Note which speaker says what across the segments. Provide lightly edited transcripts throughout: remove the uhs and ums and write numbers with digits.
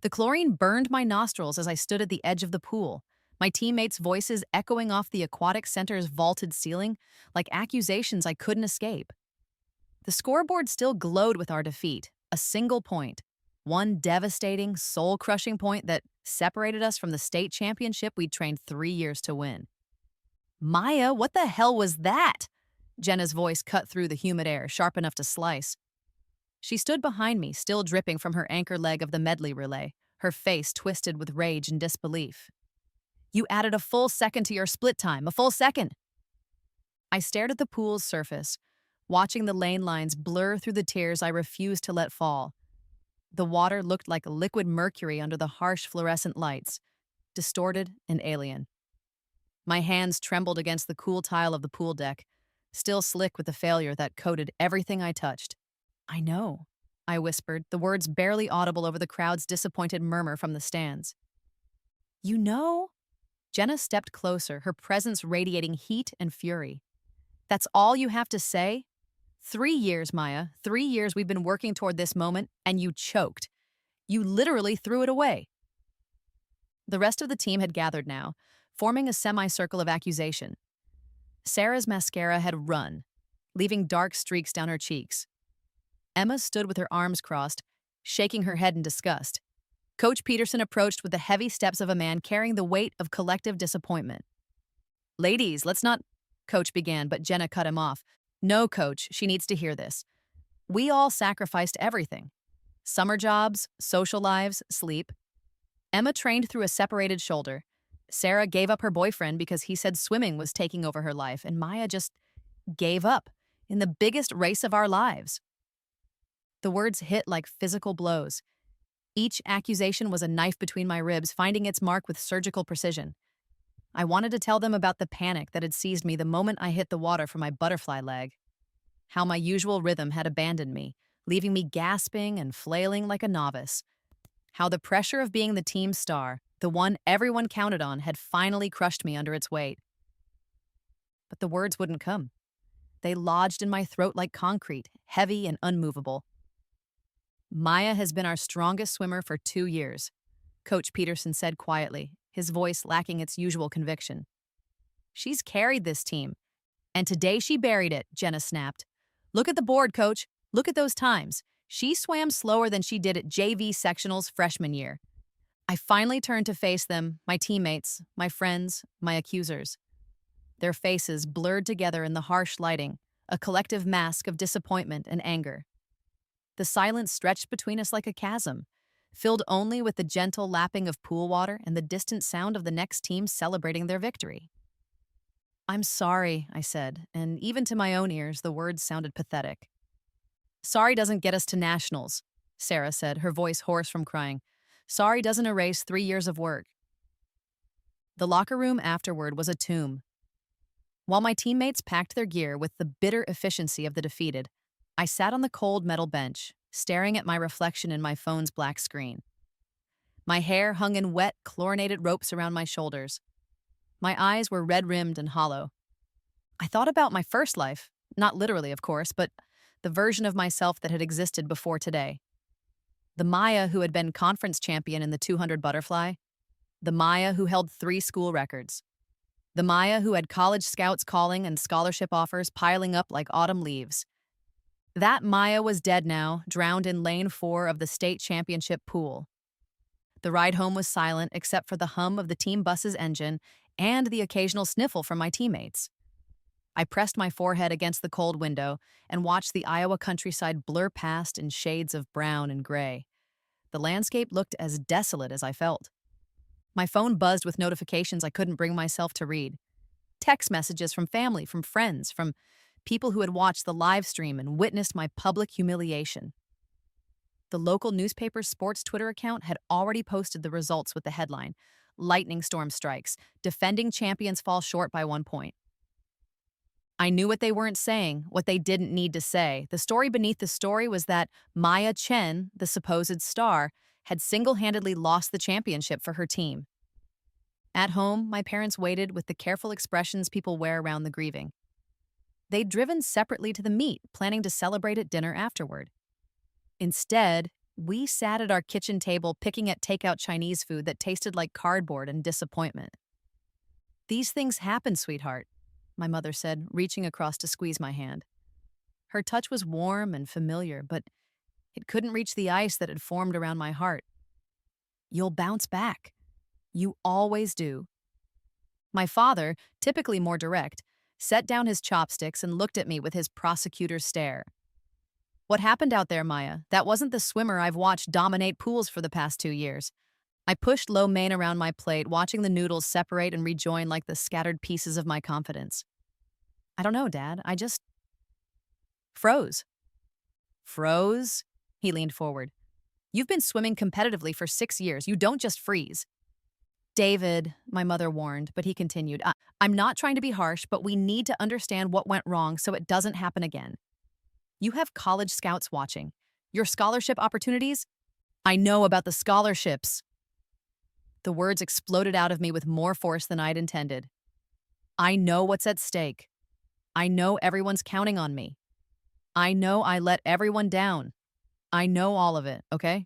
Speaker 1: The chlorine burned my nostrils as I stood at the edge of the pool, my teammates' voices echoing off the aquatic center's vaulted ceiling like accusations I couldn't escape. The scoreboard still glowed with our defeat, a single point, one devastating, soul crushing point that separated us from the state championship we'd trained 3 years to win. Maya, what the hell was that? Jenna's voice cut through the humid air, sharp enough to slice. She stood behind me, still dripping from her anchor leg of the medley relay, her face twisted with rage and disbelief. You added a full second to your split time, a full second. I stared at the pool's surface, watching the lane lines blur through the tears I refused to let fall. The water looked like liquid mercury under the harsh fluorescent lights, distorted and alien. My hands trembled against the cool tile of the pool deck, still slick with the failure that coated everything I touched. I know, I whispered, the words barely audible over the crowd's disappointed murmur from the stands. You know? Jenna stepped closer, her presence radiating heat and fury. That's all you have to say? 3 years, Maya. 3 years we've been working toward this moment, and you choked. You literally threw it away. The rest of the team had gathered now, forming a semicircle of accusation. Sarah's mascara had run, leaving dark streaks down her cheeks. Emma stood with her arms crossed, shaking her head in disgust. Coach Peterson approached with the heavy steps of a man carrying the weight of collective disappointment. Ladies, let's not, Coach began, but Jenna cut him off. No, Coach, she needs to hear this. We all sacrificed everything. Summer jobs, social lives, sleep. Emma trained through a separated shoulder. Sarah gave up her boyfriend because he said swimming was taking over her life, and Maya just gave up in the biggest race of our lives. The words hit like physical blows. Each accusation was a knife between my ribs, finding its mark with surgical precision. I wanted to tell them about the panic that had seized me the moment I hit the water for my butterfly leg. How my usual rhythm had abandoned me, leaving me gasping and flailing like a novice. How the pressure of being the team star, the one everyone counted on, had finally crushed me under its weight. But the words wouldn't come. They lodged in my throat like concrete, heavy and unmovable. Maya has been our strongest swimmer for 2 years, Coach Peterson said quietly, his voice lacking its usual conviction. She's carried this team, and today she buried it, Jenna snapped. Look at the board, Coach. Look at those times. She swam slower than she did at JV sectionals freshman year. I finally turned to face them, my teammates, my friends, my accusers. Their faces blurred together in the harsh lighting, a collective mask of disappointment and anger. The silence stretched between us like a chasm, filled only with the gentle lapping of pool water and the distant sound of the next team celebrating their victory. I'm sorry, I said, and even to my own ears, the words sounded pathetic. Sorry doesn't get us to nationals, Sarah said, her voice hoarse from crying. Sorry doesn't erase 3 years of work. The locker room afterward was a tomb. While my teammates packed their gear with the bitter efficiency of the defeated, I sat on the cold metal bench, staring at my reflection in my phone's black screen. My hair hung in wet, chlorinated ropes around my shoulders. My eyes were red-rimmed and hollow. I thought about my first life, not literally, of course, but the version of myself that had existed before today. The Maya who had been conference champion in the 200 butterfly. The Maya who held 3 school records. The Maya who had college scouts calling and scholarship offers piling up like autumn leaves. That Maya was dead now, drowned in lane 4 of the state championship pool. The ride home was silent except for the hum of the team bus's engine and the occasional sniffle from my teammates. I pressed my forehead against the cold window and watched the Iowa countryside blur past in shades of brown and gray. The landscape looked as desolate as I felt. My phone buzzed with notifications I couldn't bring myself to read. Text messages from family, from friends, from people who had watched the live stream and witnessed my public humiliation. The local newspaper's sports Twitter account had already posted the results with the headline, "Lightning storm strikes. Defending champions fall short by 1 point." I knew what they weren't saying, what they didn't need to say. The story beneath the story was that Maya Chen, the supposed star, had single-handedly lost the championship for her team. At home, my parents waited with the careful expressions people wear around the grieving. They'd driven separately to the meet, planning to celebrate at dinner afterward. Instead, We sat at our kitchen table picking at takeout Chinese food that tasted like cardboard and disappointment. These things happen, sweetheart, my mother said, reaching across to squeeze my hand. Her touch was warm and familiar, but it couldn't reach the ice that had formed around my heart. You'll bounce back. You always do. My father, typically more direct, set down his chopsticks and looked at me with his prosecutor's stare. What happened out there, Maya? That wasn't the swimmer I've watched dominate pools for the past 2 years. I pushed lo mein around my plate, watching the noodles separate and rejoin like the scattered pieces of my confidence. I don't know, Dad. I just froze. Froze? He leaned forward. You've been swimming competitively for 6 years. You don't just freeze. David, my mother warned, but he continued, I'm not trying to be harsh, but we need to understand what went wrong so it doesn't happen again. You have college scouts watching. Your scholarship opportunities? I know about the scholarships. The words exploded out of me with more force than I'd intended. I know what's at stake. I know everyone's counting on me. I know I let everyone down. I know all of it, okay?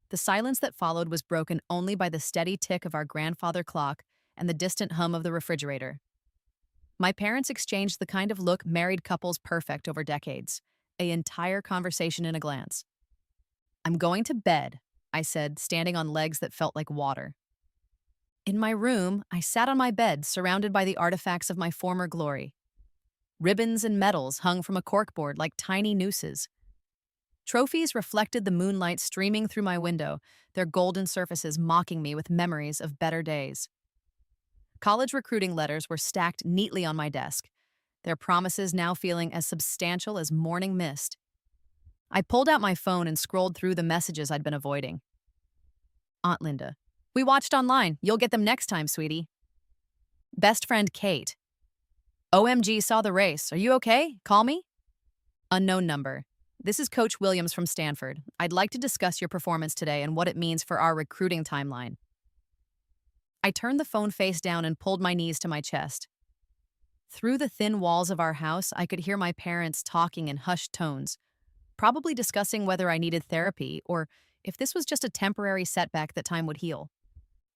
Speaker 1: The silence that followed was broken only by the steady tick of our grandfather clock and the distant hum of the refrigerator. My parents exchanged the kind of look married couples perfect over decades, an entire conversation in a glance. I'm going to bed, I said, standing on legs that felt like water. In my room, I sat on my bed, surrounded by the artifacts of my former glory. Ribbons and medals hung from a corkboard like tiny nooses. Trophies reflected the moonlight streaming through my window, their golden surfaces mocking me with memories of better days. College recruiting letters were stacked neatly on my desk, their promises now feeling as substantial as morning mist. I pulled out my phone and scrolled through the messages I'd been avoiding. Aunt Linda. We watched online. You'll get them next time, sweetie. Best friend Kate. OMG saw the race. Are you okay? Call me? Unknown number. This is Coach Williams from Stanford. I'd like to discuss your performance today and what it means for our recruiting timeline. I turned the phone face down and pulled my knees to my chest. Through the thin walls of our house, I could hear my parents talking in hushed tones, probably discussing whether I needed therapy or if this was just a temporary setback that time would heal.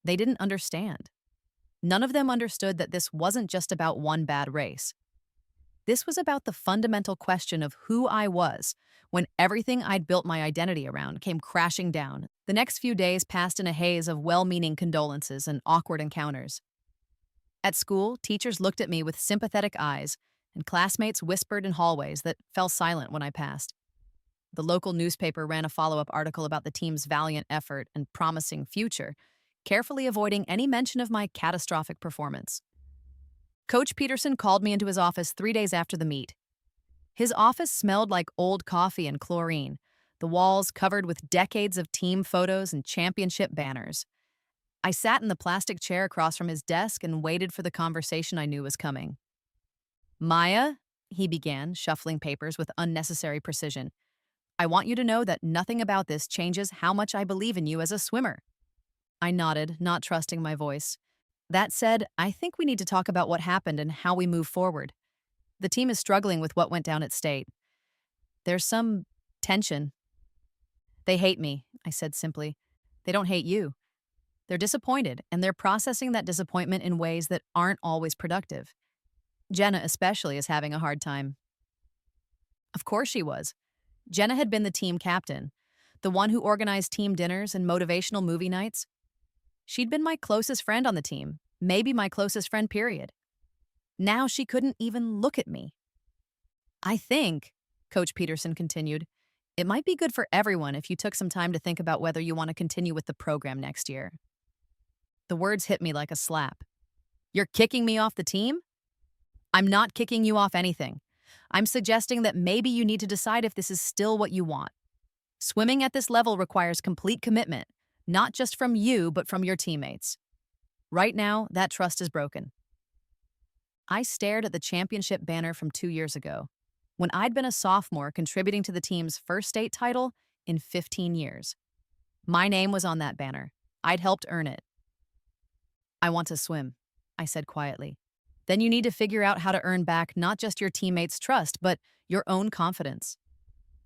Speaker 1: They didn't understand. None of them understood that this wasn't just about one bad race. This was about the fundamental question of who I was when everything I'd built my identity around came crashing down. The next few days passed in a haze of well-meaning condolences and awkward encounters. At school, teachers looked at me with sympathetic eyes, and classmates whispered in hallways that fell silent when I passed. The local newspaper ran a follow-up article about the team's valiant effort and promising future, carefully avoiding any mention of my catastrophic performance. Coach Peterson called me into his office 3 days after the meet. His office smelled like old coffee and chlorine, the walls covered with decades of team photos and championship banners. I sat in the plastic chair across from his desk and waited for the conversation I knew was coming. Maya, he began, shuffling papers with unnecessary precision, I want you to know that nothing about this changes how much I believe in you as a swimmer. I nodded, not trusting my voice. That said, I think we need to talk about what happened and how we move forward. The team is struggling with what went down at state. There's some tension. They hate me, I said simply. They don't hate you. They're disappointed, and they're processing that disappointment in ways that aren't always productive. Jenna especially is having a hard time. Of course she was. Jenna had been the team captain, the one who organized team dinners and motivational movie nights. She'd been my closest friend on the team, maybe my closest friend, period. Now she couldn't even look at me. I think, Coach Peterson continued, it might be good for everyone if you took some time to think about whether you want to continue with the program next year. The words hit me like a slap. You're kicking me off the team? I'm not kicking you off anything. I'm suggesting that maybe you need to decide if this is still what you want. Swimming at this level requires complete commitment, not just from you, but from your teammates. Right now, that trust is broken. I stared at the championship banner from 2 years ago, when I'd been a sophomore contributing to the team's first state title in 15 years. My name was on that banner. I'd helped earn it. I want to swim, I said quietly. Then you need to figure out how to earn back not just your teammates' trust, but your own confidence.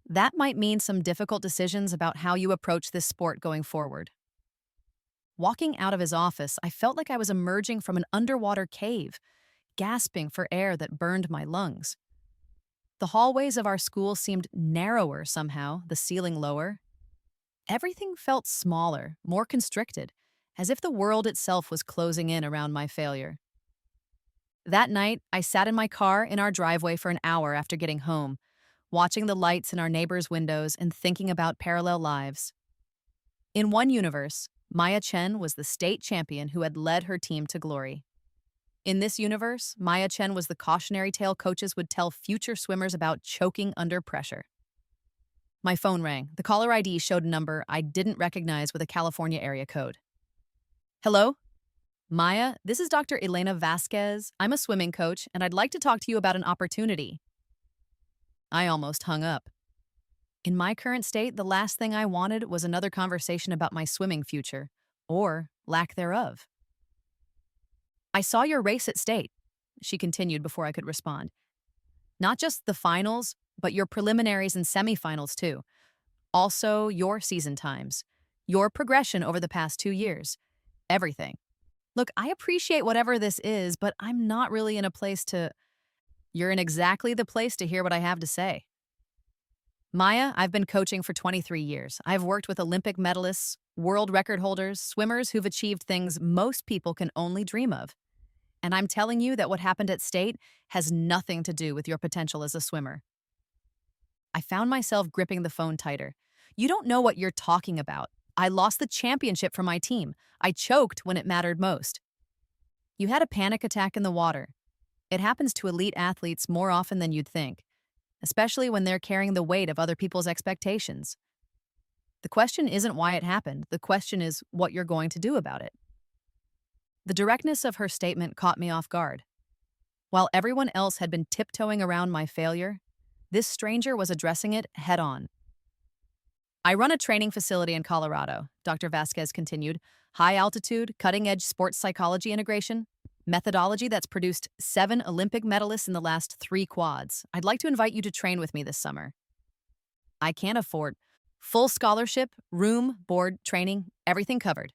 Speaker 1: That might mean some difficult decisions about how you approach this sport going forward. Walking out of his office, I felt like I was emerging from an underwater cave, gasping for air that burned my lungs. The hallways of our school seemed narrower somehow, the ceiling lower. Everything felt smaller, more constricted, as if the world itself was closing in around my failure. That night, I sat in my car in our driveway for an hour after getting home, watching the lights in our neighbors' windows and thinking about parallel lives. In one universe, Maya Chen was the state champion who had led her team to glory. In this universe, Maya Chen was the cautionary tale coaches would tell future swimmers about choking under pressure. My phone rang. The caller ID showed a number I didn't recognize with a California area code. Hello? Maya, this is Dr. Elena Vasquez. I'm a swimming coach, and I'd like to talk to you about an opportunity. I almost hung up. In my current state, the last thing I wanted was another conversation about my swimming future, or lack thereof. I saw your race at state, she continued before I could respond. Not just the finals, but your preliminaries and semifinals too. Also, your season times, your progression over the past 2 years, everything. Look, I appreciate whatever this is, but I'm not really in a place to. You're in exactly the place to hear what I have to say. Maya, I've been coaching for 23 years. I've worked with Olympic medalists, world record holders, swimmers who've achieved things most people can only dream of. And I'm telling you that what happened at state has nothing to do with your potential as a swimmer. I found myself gripping the phone tighter. You don't know what you're talking about. I lost the championship for my team. I choked when it mattered most. You had a panic attack in the water. It happens to elite athletes more often than you'd think, especially when they're carrying the weight of other people's expectations. The question isn't why it happened. The question is what you're going to do about it. The directness of her statement caught me off guard. While everyone else had been tiptoeing around my failure, this stranger was addressing it head-on. I run a training facility in Colorado, Dr. Vasquez continued. High-altitude, cutting-edge sports psychology integration, methodology that's produced 7 Olympic medalists in the last 3 quads. I'd like to invite you to train with me this summer. I can't afford full scholarship, room, board, training, everything covered.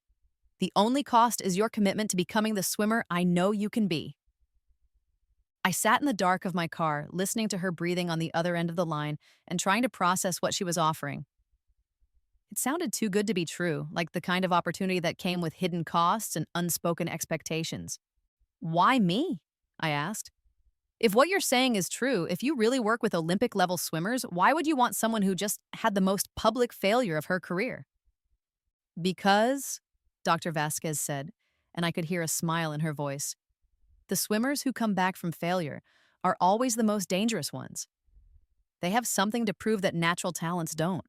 Speaker 1: The only cost is your commitment to becoming the swimmer I know you can be. I sat in the dark of my car, listening to her breathing on the other end of the line and trying to process what she was offering. It sounded too good to be true, like the kind of opportunity that came with hidden costs and unspoken expectations. Why me? I asked. If what you're saying is true, if you really work with Olympic-level swimmers, why would you want someone who just had the most public failure of her career? Because, Dr. Vasquez said, and I could hear a smile in her voice, the swimmers who come back from failure are always the most dangerous ones. They have something to prove that natural talents don't.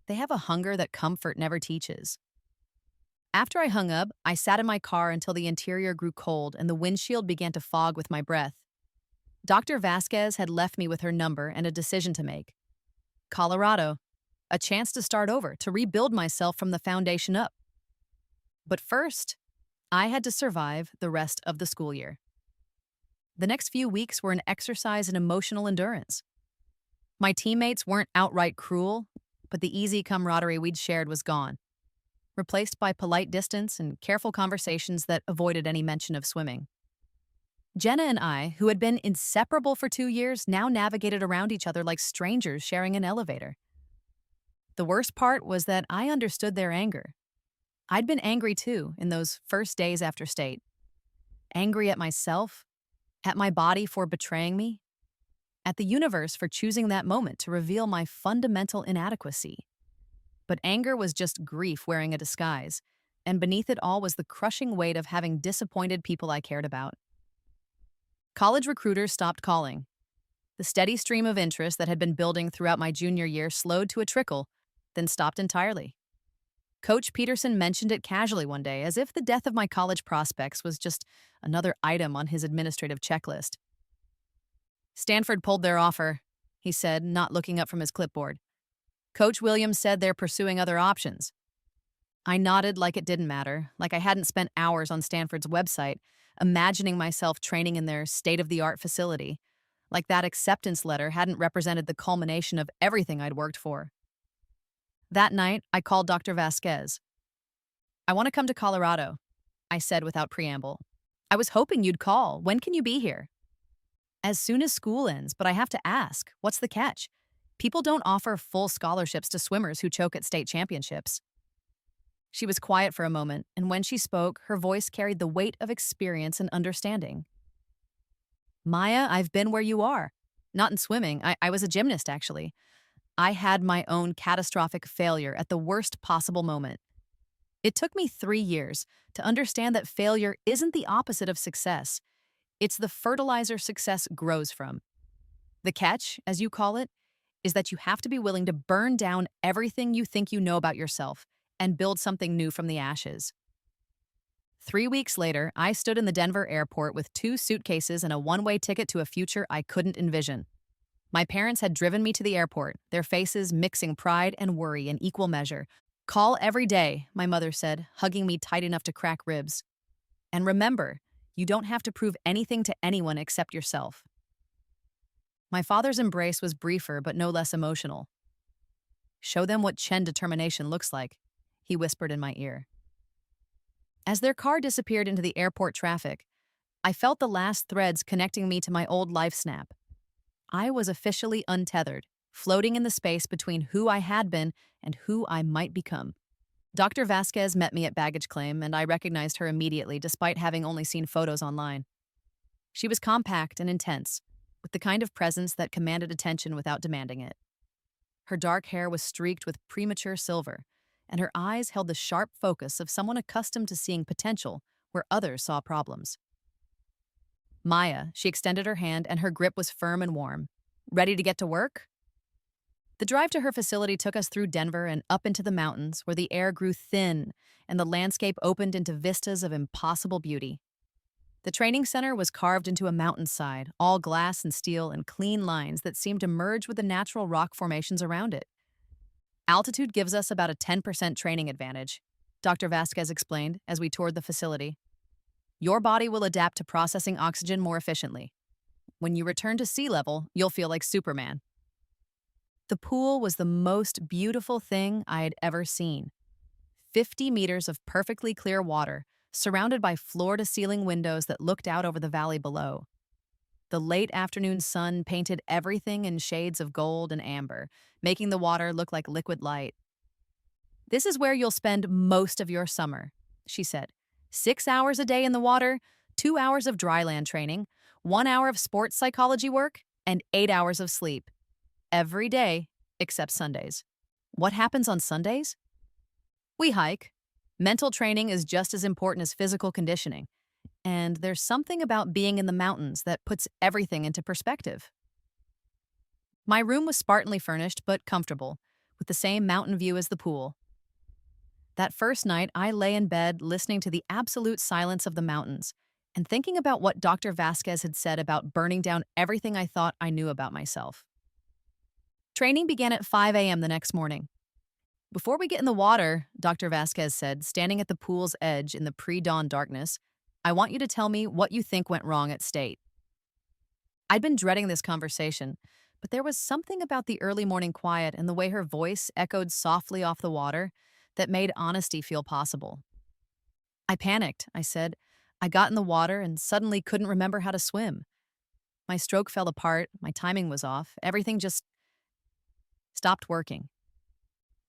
Speaker 1: They have a hunger that comfort never teaches. After I hung up, I sat in my car until the interior grew cold and the windshield began to fog with my breath. Dr. Vasquez had left me with her number and a decision to make. Colorado, a chance to start over, to rebuild myself from the foundation up. But first, I had to survive the rest of the school year. The next few weeks were an exercise in emotional endurance. My teammates weren't outright cruel, but the easy camaraderie we'd shared was gone, replaced by polite distance and careful conversations that avoided any mention of swimming. Jenna and I, who had been inseparable for 2 years, now navigated around each other like strangers sharing an elevator. The worst part was that I understood their anger. I'd been angry too in those first days after state. Angry at myself, at my body for betraying me, at the universe for choosing that moment to reveal my fundamental inadequacy. But anger was just grief wearing a disguise, and beneath it all was the crushing weight of having disappointed people I cared about. College recruiters stopped calling. The steady stream of interest that had been building throughout my junior year slowed to a trickle, then stopped entirely. Coach Peterson mentioned it casually one day, as if the death of my college prospects was just another item on his administrative checklist. Stanford pulled their offer, he said, not looking up from his clipboard. Coach Williams said they're pursuing other options. I nodded like it didn't matter, like I hadn't spent hours on Stanford's website, imagining myself training in their state-of-the-art facility, like that acceptance letter hadn't represented the culmination of everything I'd worked for. That night, I called Dr. Vasquez. "I want to come to Colorado," I said without preamble. "I was hoping you'd call. When can you be here?" "As soon as school ends, but I have to ask, what's the catch? People don't offer full scholarships to swimmers who choke at state championships." She was quiet for a moment, and when she spoke, her voice carried the weight of experience and understanding. "Maya, I've been where you are. Not in swimming. I was a gymnast, actually. I had my own catastrophic failure at the worst possible moment. It took me 3 years to understand that failure isn't the opposite of success. It's the fertilizer success grows from. The catch, as you call it, is that you have to be willing to burn down everything you think you know about yourself and build something new from the ashes." 3 weeks later, I stood in the Denver airport with 2 suitcases and a one-way ticket to a future I couldn't envision. My parents had driven me to the airport, their faces mixing pride and worry in equal measure. "Call every day," my mother said, hugging me tight enough to crack ribs. "And remember, you don't have to prove anything to anyone except yourself." My father's embrace was briefer but no less emotional. "Show them what Chen determination looks like," he whispered in my ear. As their car disappeared into the airport traffic, I felt the last threads connecting me to my old life snap. I was officially untethered, floating in the space between who I had been and who I might become. Dr. Vasquez met me at baggage claim, and I recognized her immediately despite having only seen photos online. She was compact and intense, with the kind of presence that commanded attention without demanding it. Her dark hair was streaked with premature silver, and her eyes held the sharp focus of someone accustomed to seeing potential where others saw problems. "Maya," she extended her hand, and her grip was firm and warm. "Ready to get to work?" The drive to her facility took us through Denver and up into the mountains, where the air grew thin and the landscape opened into vistas of impossible beauty. The training center was carved into a mountainside, all glass and steel and clean lines that seemed to merge with the natural rock formations around it. "Altitude gives us about a 10% training advantage," Dr. Vasquez explained as we toured the facility. "Your body will adapt to processing oxygen more efficiently. When you return to sea level, you'll feel like Superman." The pool was the most beautiful thing I had ever seen. 50 meters of perfectly clear water, surrounded by floor-to-ceiling windows that looked out over the valley below. The late afternoon sun painted everything in shades of gold and amber, making the water look like liquid light. "This is where you'll spend most of your summer," she said. 6 hours a day in the water, 2 hours of dryland training, 1 hour of sports psychology work, and 8 hours of sleep. Every day, except Sundays." "What happens on Sundays?" "We hike. Mental training is just as important as physical conditioning. And there's something about being in the mountains that puts everything into perspective." My room was spartanly furnished but comfortable, with the same mountain view as the pool. That first night, I lay in bed listening to the absolute silence of the mountains and thinking about what Dr. Vasquez had said about burning down everything I thought I knew about myself. Training began at 5 a.m. the next morning. "Before we get in the water," Dr. Vasquez said, standing at the pool's edge in the pre-dawn darkness, "I want you to tell me what you think went wrong at state." I'd been dreading this conversation, but there was something about the early morning quiet and the way her voice echoed softly off the water that made honesty feel possible. "I panicked," I said. "I got in the water and suddenly couldn't remember how to swim. My stroke fell apart, my timing was off, everything just stopped working."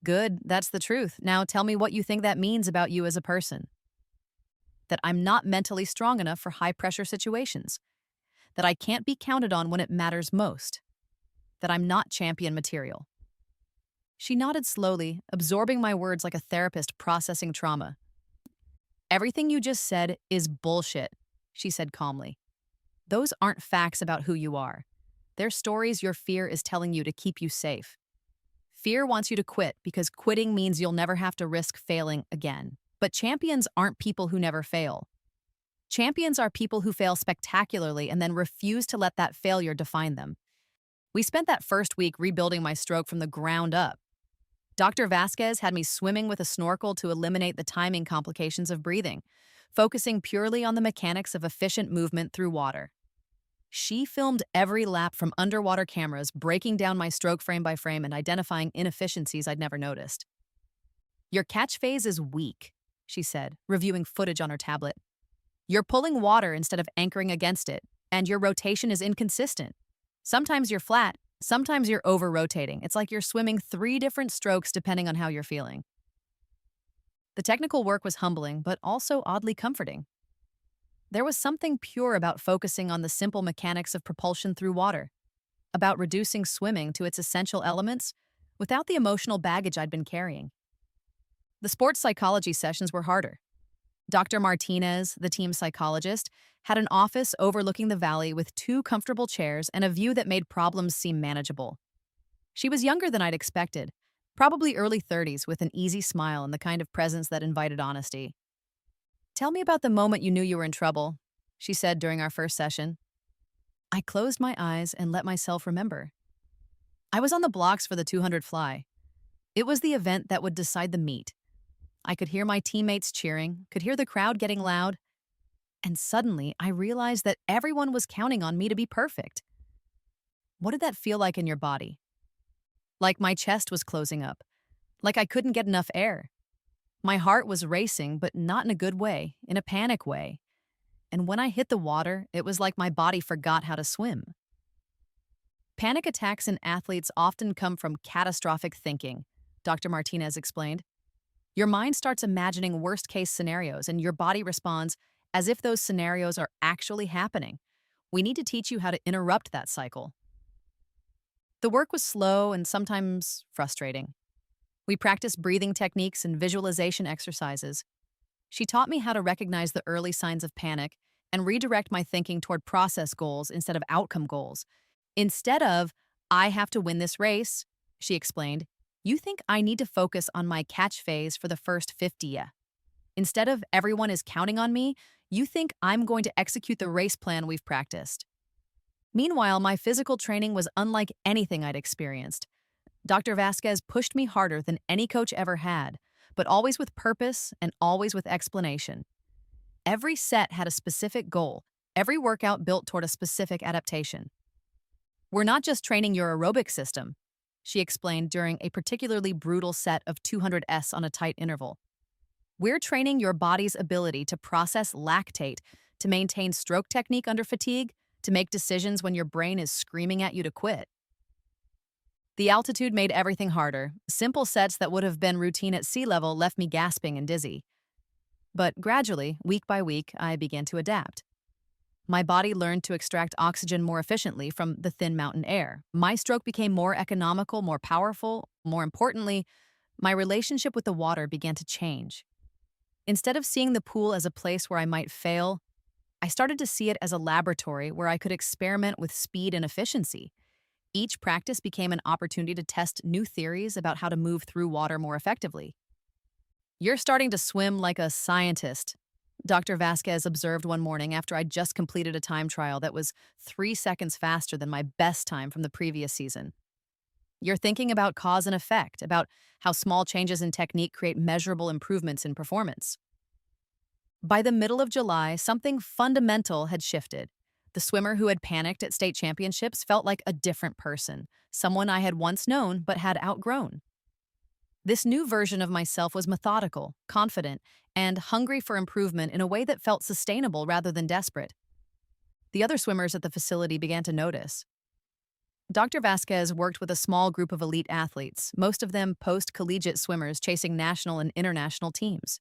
Speaker 1: "Good, that's the truth. Now tell me what you think that means about you as a person." "That I'm not mentally strong enough for high-pressure situations. That I can't be counted on when it matters most. That I'm not champion material." She nodded slowly, absorbing my words like a therapist processing trauma. "Everything you just said is bullshit," she said calmly. "Those aren't facts about who you are. They're stories your fear is telling you to keep you safe. Fear wants you to quit because quitting means you'll never have to risk failing again. But champions aren't people who never fail. Champions are people who fail spectacularly and then refuse to let that failure define them." We spent that first week rebuilding my stroke from the ground up. Dr. Vasquez had me swimming with a snorkel to eliminate the timing complications of breathing, focusing purely on the mechanics of efficient movement through water. She filmed every lap from underwater cameras, breaking down my stroke frame by frame and identifying inefficiencies I'd never noticed. Your catch phase is weak, she said, reviewing footage on her tablet. You're pulling water instead of anchoring against it, and your rotation is inconsistent. Sometimes you're flat, sometimes you're over-rotating. It's like you're swimming 3 different strokes depending on how you're feeling. The technical work was humbling, but also oddly comforting. There was something pure about focusing on the simple mechanics of propulsion through water, about reducing swimming to its essential elements without the emotional baggage I'd been carrying. The sports psychology sessions were harder. Dr. Martinez, the team psychologist, had an office overlooking the valley with 2 comfortable chairs and a view that made problems seem manageable. She was younger than I'd expected, probably early 30s, with an easy smile and the kind of presence that invited honesty. "Tell me about the moment you knew you were in trouble," she said during our first session. I closed my eyes and let myself remember. I was on the blocks for the 200 fly. It was the event that would decide the meet. I could hear my teammates cheering, could hear the crowd getting loud, and suddenly I realized that everyone was counting on me to be perfect. What did that feel like in your body? Like my chest was closing up, like I couldn't get enough air. My heart was racing, but not in a good way, in a panic way. And when I hit the water, it was like my body forgot how to swim. Panic attacks in athletes often come from catastrophic thinking, Dr. Martinez explained. Your mind starts imagining worst-case scenarios, and your body responds as if those scenarios are actually happening. We need to teach you how to interrupt that cycle. The work was slow and sometimes frustrating. We practiced breathing techniques and visualization exercises. She taught me how to recognize the early signs of panic and redirect my thinking toward process goals instead of outcome goals. Instead of, "I have to win this race," she explained, "you think I need to focus on my catch phase for the first 50. Instead of everyone is counting on me, you think I'm going to execute the race plan we've practiced." Meanwhile, my physical training was unlike anything I'd experienced. Dr. Vasquez pushed me harder than any coach ever had, but always with purpose and always with explanation. Every set had a specific goal, every workout built toward a specific adaptation. "We're not just training your aerobic system," she explained during a particularly brutal set of 200s on a tight interval. "We're training your body's ability to process lactate, to maintain stroke technique under fatigue, to make decisions when your brain is screaming at you to quit." The altitude made everything harder. Simple sets that would have been routine at sea level left me gasping and dizzy. But gradually, week by week, I began to adapt. My body learned to extract oxygen more efficiently from the thin mountain air. My stroke became more economical, more powerful. More importantly, my relationship with the water began to change. Instead of seeing the pool as a place where I might fail, I started to see it as a laboratory where I could experiment with speed and efficiency. Each practice became an opportunity to test new theories about how to move through water more effectively. "You're starting to swim like a scientist," Dr. Vasquez observed one morning after I'd just completed a time trial that was 3 seconds faster than my best time from the previous season. "You're thinking about cause and effect, about how small changes in technique create measurable improvements in performance." By the middle of July, something fundamental had shifted. The swimmer who had panicked at state championships felt like a different person, someone I had once known but had outgrown. This new version of myself was methodical, confident, and hungry for improvement in a way that felt sustainable rather than desperate. The other swimmers at the facility began to notice. Dr. Vasquez worked with a small group of elite athletes, most of them post-collegiate swimmers chasing national and international teams.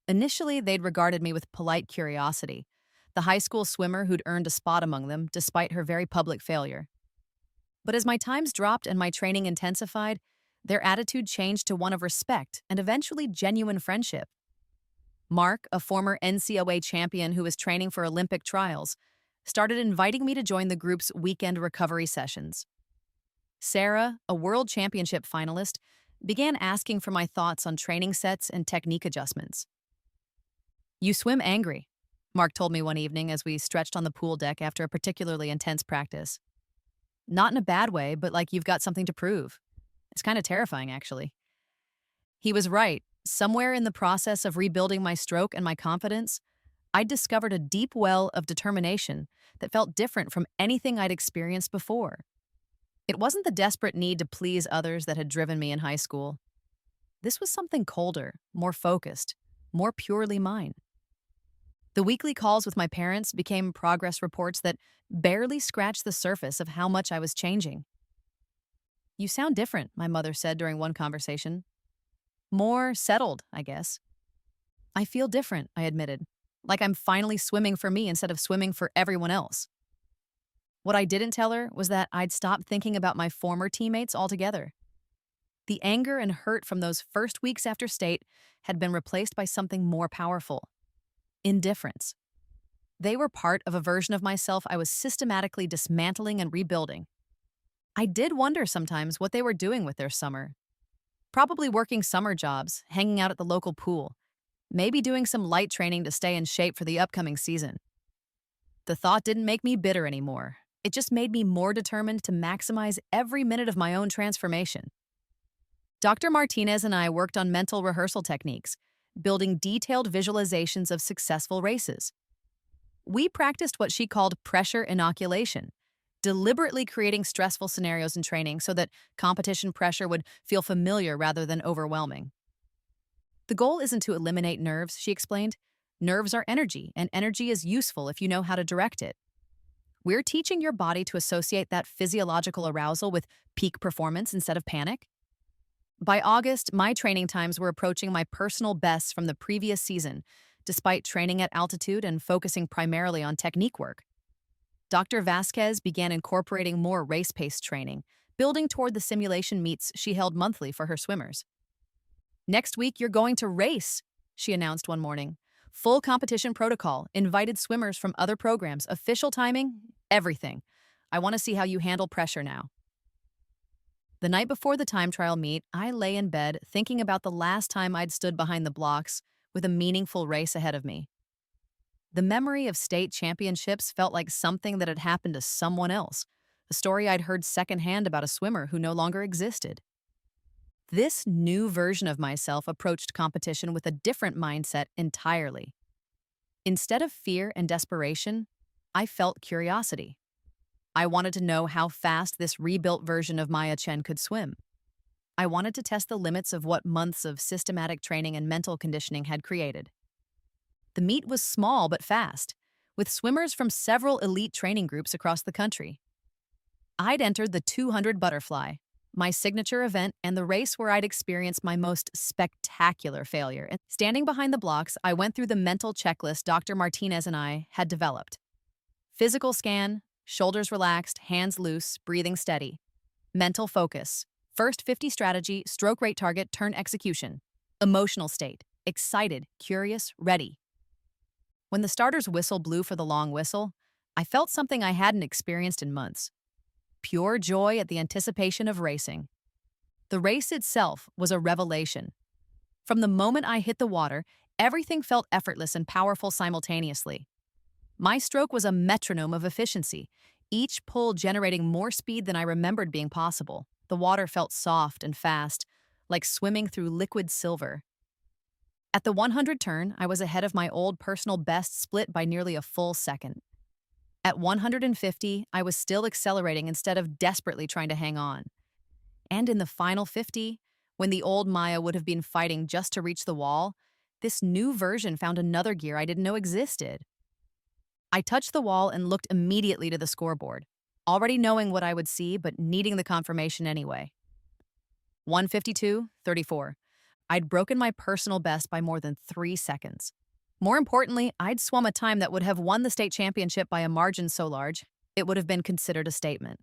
Speaker 1: Initially, they'd regarded me with polite curiosity, the high school swimmer who'd earned a spot among them despite her very public failure. But as my times dropped and my training intensified, their attitude changed to one of respect and eventually genuine friendship. Mark, a former NCOA champion who was training for Olympic trials, started inviting me to join the group's weekend recovery sessions. Sarah, a world championship finalist, began asking for my thoughts on training sets and technique adjustments. "You swim angry," Mark told me one evening as we stretched on the pool deck after a particularly intense practice. "Not in a bad way, but like you've got something to prove. It's kind of terrifying, actually." He was right. Somewhere in the process of rebuilding my stroke and my confidence, I'd discovered a deep well of determination that felt different from anything I'd experienced before. It wasn't the desperate need to please others that had driven me in high school. This was something colder, more focused, more purely mine. The weekly calls with my parents became progress reports that barely scratched the surface of how much I was changing. "You sound different," my mother said during one conversation. "More settled, I guess." "I feel different," I admitted, like I'm finally swimming for me instead of swimming for everyone else. What I didn't tell her was that I'd stopped thinking about my former teammates altogether. The anger and hurt from those first weeks after state had been replaced by something more powerful: indifference. They were part of a version of myself I was systematically dismantling and rebuilding. I did wonder sometimes what they were doing with their summer. Probably working summer jobs, hanging out at the local pool, maybe doing some light training to stay in shape for the upcoming season. The thought didn't make me bitter anymore. It just made me more determined to maximize every minute of my own transformation. Dr. Martinez and I worked on mental rehearsal techniques, building detailed visualizations of successful races. We practiced what she called pressure inoculation, deliberately creating stressful scenarios in training so that competition pressure would feel familiar rather than overwhelming. "The goal isn't to eliminate nerves," she explained. "Nerves are energy, and energy is useful if you know how to direct it. We're teaching your body to associate that physiological arousal with peak performance instead of panic." By August, my training times were approaching my personal bests from the previous season, despite training at altitude and focusing primarily on technique work. Dr. Vasquez began incorporating more race-paced training, building toward the simulation meets she held monthly for her swimmers. "Next week, you're going to race," she announced one morning. "Full competition protocol, invited swimmers from other programs, official timing, everything. I want to see how you handle pressure now." The night before the time trial meet, I lay in bed thinking about the last time I'd stood behind the blocks with a meaningful race ahead of me. The memory of state championships felt like something that had happened to someone else, a story I'd heard secondhand about a swimmer who no longer existed. This new version of myself approached competition with a different mindset entirely. Instead of fear and desperation, I felt curiosity. I wanted to know how fast this rebuilt version of Maya Chen could swim. I wanted to test the limits of what months of systematic training and mental conditioning had created. The meet was small but fast, with swimmers from several elite training groups across the country. I'd entered the 200 butterfly, my signature event and the race where I'd experienced my most spectacular failure. And standing behind the blocks, I went through the mental checklist Dr. Martinez and I had developed. Physical scan, shoulders relaxed, hands loose, breathing steady. Mental focus, first 50 strategy, stroke rate target, turn execution. Emotional state, excited, curious, ready. When the starter's whistle blew for the long whistle, I felt something I hadn't experienced in months: pure joy at the anticipation of racing. The race itself was a revelation. From the moment I hit the water, everything felt effortless and powerful simultaneously. My stroke was a metronome of efficiency, each pull generating more speed than I remembered being possible. The water felt soft and fast, like swimming through liquid silver. At the 100 turn, I was ahead of my old personal best split by nearly a full second. At 150, I was still accelerating instead of desperately trying to hang on. And in the final 50, when the old Maya would have been fighting just to reach the wall, this new version found another gear I didn't know existed. I touched the wall and looked immediately to the scoreboard, already knowing what I would see but needing the confirmation anyway. 152:34. I'd broken my personal best by more than 3 seconds. More importantly, I'd swum a time that would have won the state championship by a margin so large, it would have been considered a statement.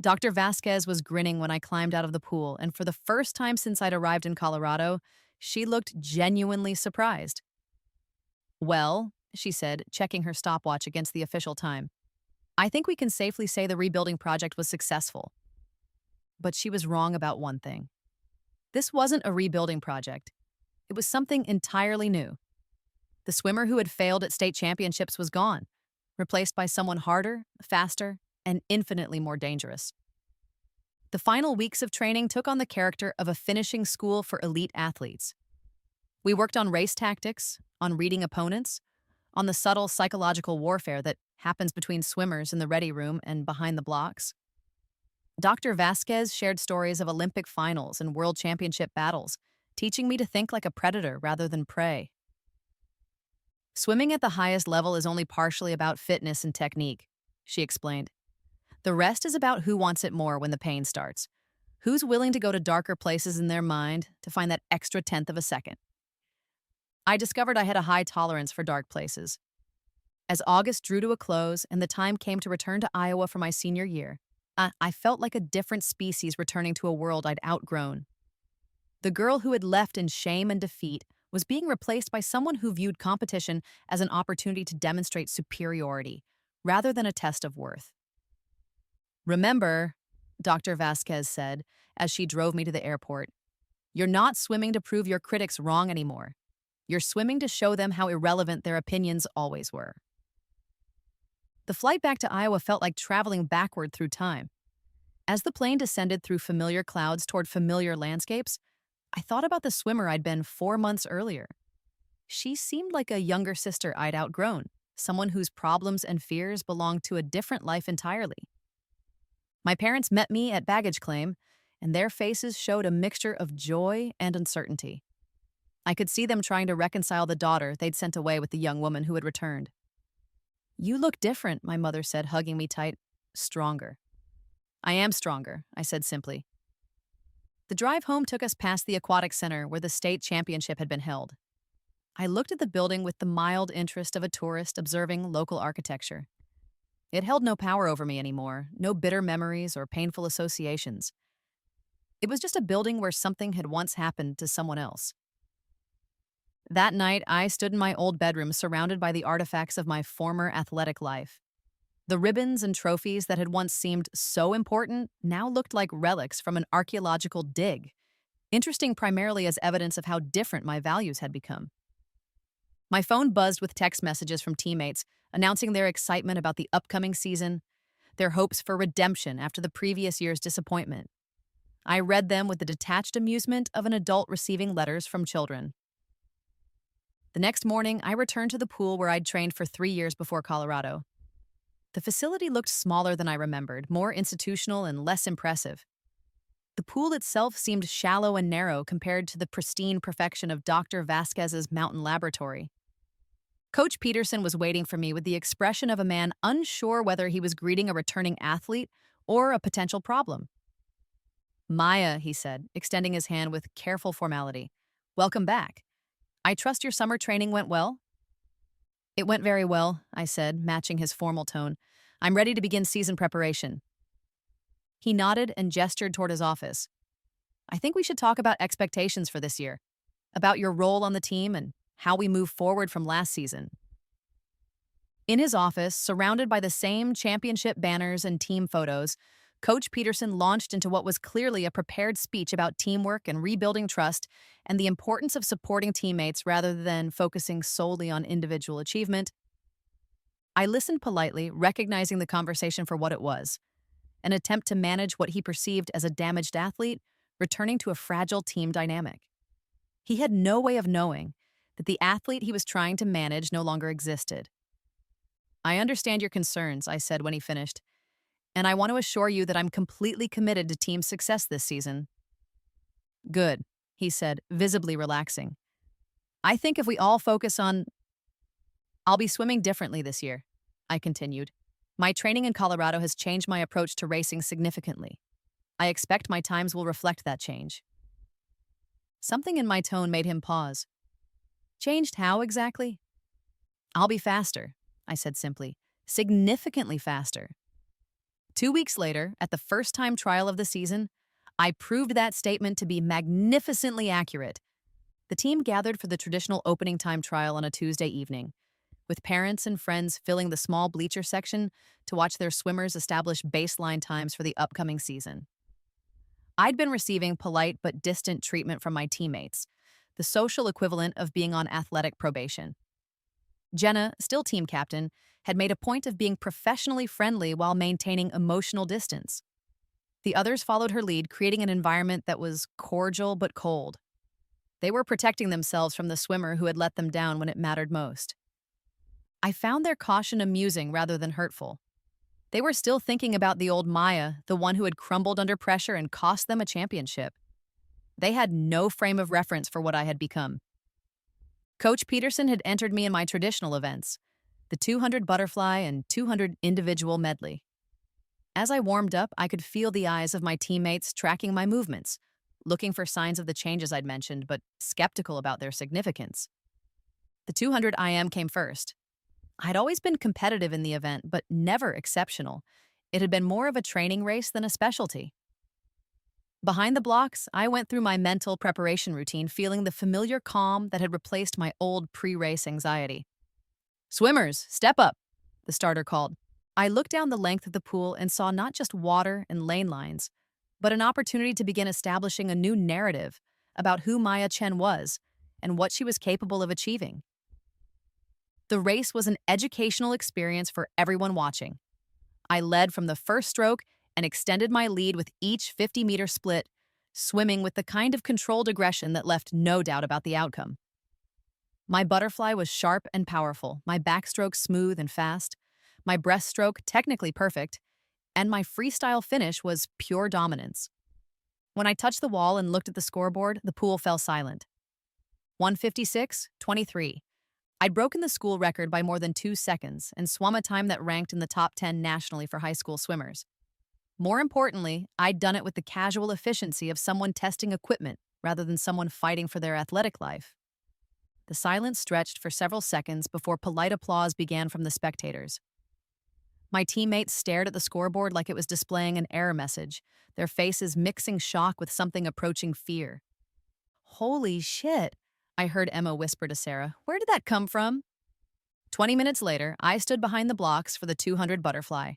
Speaker 1: Dr. Vasquez was grinning when I climbed out of the pool, and for the first time since I'd arrived in Colorado, she looked genuinely surprised. "Well," she said, checking her stopwatch against the official time, "I think we can safely say the rebuilding project was successful." But she was wrong about one thing. This wasn't a rebuilding project. It was something entirely new. The swimmer who had failed at state championships was gone, replaced by someone harder, faster, and infinitely more dangerous. The final weeks of training took on the character of a finishing school for elite athletes. We worked on race tactics, on reading opponents, on the subtle psychological warfare that happens between swimmers in the ready room and behind the blocks. Dr. Vasquez shared stories of Olympic finals and world championship battles, teaching me to think like a predator rather than prey. Swimming at the highest level is only partially about fitness and technique, she explained. The rest is about who wants it more when the pain starts. Who's willing to go to darker places in their mind to find that extra tenth of a second? I discovered I had a high tolerance for dark places. As August drew to a close and the time came to return to Iowa for my senior year, I felt like a different species returning to a world I'd outgrown. The girl who had left in shame and defeat was being replaced by someone who viewed competition as an opportunity to demonstrate superiority, rather than a test of worth. Remember, Dr. Vasquez said as she drove me to the airport, you're not swimming to prove your critics wrong anymore. You're swimming to show them how irrelevant their opinions always were. The flight back to Iowa felt like traveling backward through time. As the plane descended through familiar clouds toward familiar landscapes, I thought about the swimmer I'd been 4 months earlier. She seemed like a younger sister I'd outgrown, someone whose problems and fears belonged to a different life entirely. My parents met me at baggage claim, and their faces showed a mixture of joy and uncertainty. I could see them trying to reconcile the daughter they'd sent away with the young woman who had returned. You look different, my mother said, hugging me tight. Stronger. I am stronger, I said simply. The drive home took us past the aquatic center where the state championship had been held. I looked at the building with the mild interest of a tourist observing local architecture. It held no power over me anymore, no bitter memories or painful associations. It was just a building where something had once happened to someone else. That night, I stood in my old bedroom surrounded by the artifacts of my former athletic life. The ribbons and trophies that had once seemed so important now looked like relics from an archaeological dig, interesting primarily as evidence of how different my values had become. My phone buzzed with text messages from teammates announcing their excitement about the upcoming season, their hopes for redemption after the previous year's disappointment. I read them with the detached amusement of an adult receiving letters from children. The next morning, I returned to the pool where I'd trained for 3 years before Colorado. The facility looked smaller than I remembered, more institutional and less impressive. The pool itself seemed shallow and narrow compared to the pristine perfection of Dr. Vasquez's mountain laboratory. Coach Peterson was waiting for me with the expression of a man unsure whether he was greeting a returning athlete or a potential problem. Maya, he said, extending his hand with careful formality. Welcome back. I trust your summer training went well? It went very well, I said, matching his formal tone. I'm ready to begin season preparation. He nodded and gestured toward his office. I think we should talk about expectations for this year, about your role on the team and how we move forward from last season. In his office, surrounded by the same championship banners and team photos, Coach Peterson launched into what was clearly a prepared speech about teamwork and rebuilding trust and the importance of supporting teammates rather than focusing solely on individual achievement. I listened politely, recognizing the conversation for what it was, an attempt to manage what he perceived as a damaged athlete, returning to a fragile team dynamic. He had no way of knowing that the athlete he was trying to manage no longer existed. I understand your concerns, I said when he finished, and I want to assure you that I'm completely committed to team success this season. Good, he said, visibly relaxing. I think if we all focus on... I'll be swimming differently this year, I continued. My training in Colorado has changed my approach to racing significantly. I expect my times will reflect that change. Something in my tone made him pause. Changed how exactly? I'll be faster, I said simply. Significantly faster. 2 weeks later, at the first-time trial of the season, I proved that statement to be magnificently accurate. The team gathered for the traditional opening time trial on a Tuesday evening, with parents and friends filling the small bleacher section to watch their swimmers establish baseline times for the upcoming season. I'd been receiving polite but distant treatment from my teammates, the social equivalent of being on athletic probation. Jenna, still team captain, had made a point of being professionally friendly while maintaining emotional distance. The others followed her lead, creating an environment that was cordial but cold. They were protecting themselves from the swimmer who had let them down when it mattered most. I found their caution amusing rather than hurtful. They were still thinking about the old Maya, the one who had crumbled under pressure and cost them a championship. They had no frame of reference for what I had become. Coach Peterson had entered me in my traditional events, the 200 butterfly and 200 individual medley. As I warmed up, I could feel the eyes of my teammates tracking my movements, looking for signs of the changes I'd mentioned, but skeptical about their significance. The 200 IM came first. I'd always been competitive in the event, but never exceptional. It had been more of a training race than a specialty. Behind the blocks, I went through my mental preparation routine feeling the familiar calm that had replaced my old pre-race anxiety. "Swimmers, step up," the starter called. I looked down the length of the pool and saw not just water and lane lines, but an opportunity to begin establishing a new narrative about who Maya Chen was and what she was capable of achieving. The race was an educational experience for everyone watching. I led from the first stroke and extended my lead with each 50-meter split, swimming with the kind of controlled aggression that left no doubt about the outcome. My butterfly was sharp and powerful, my backstroke smooth and fast, my breaststroke technically perfect, and my freestyle finish was pure dominance. When I touched the wall and looked at the scoreboard, the pool fell silent. 156.23. I'd broken the school record by more than 2 seconds and swum a time that ranked in the top 10 nationally for high school swimmers. More importantly, I'd done it with the casual efficiency of someone testing equipment rather than someone fighting for their athletic life. The silence stretched for several seconds before polite applause began from the spectators. My teammates stared at the scoreboard like it was displaying an error message, their faces mixing shock with something approaching fear. "Holy shit," I heard Emma whisper to Sarah. "Where did that come from?" 20 minutes later, I stood behind the blocks for the 200 butterfly,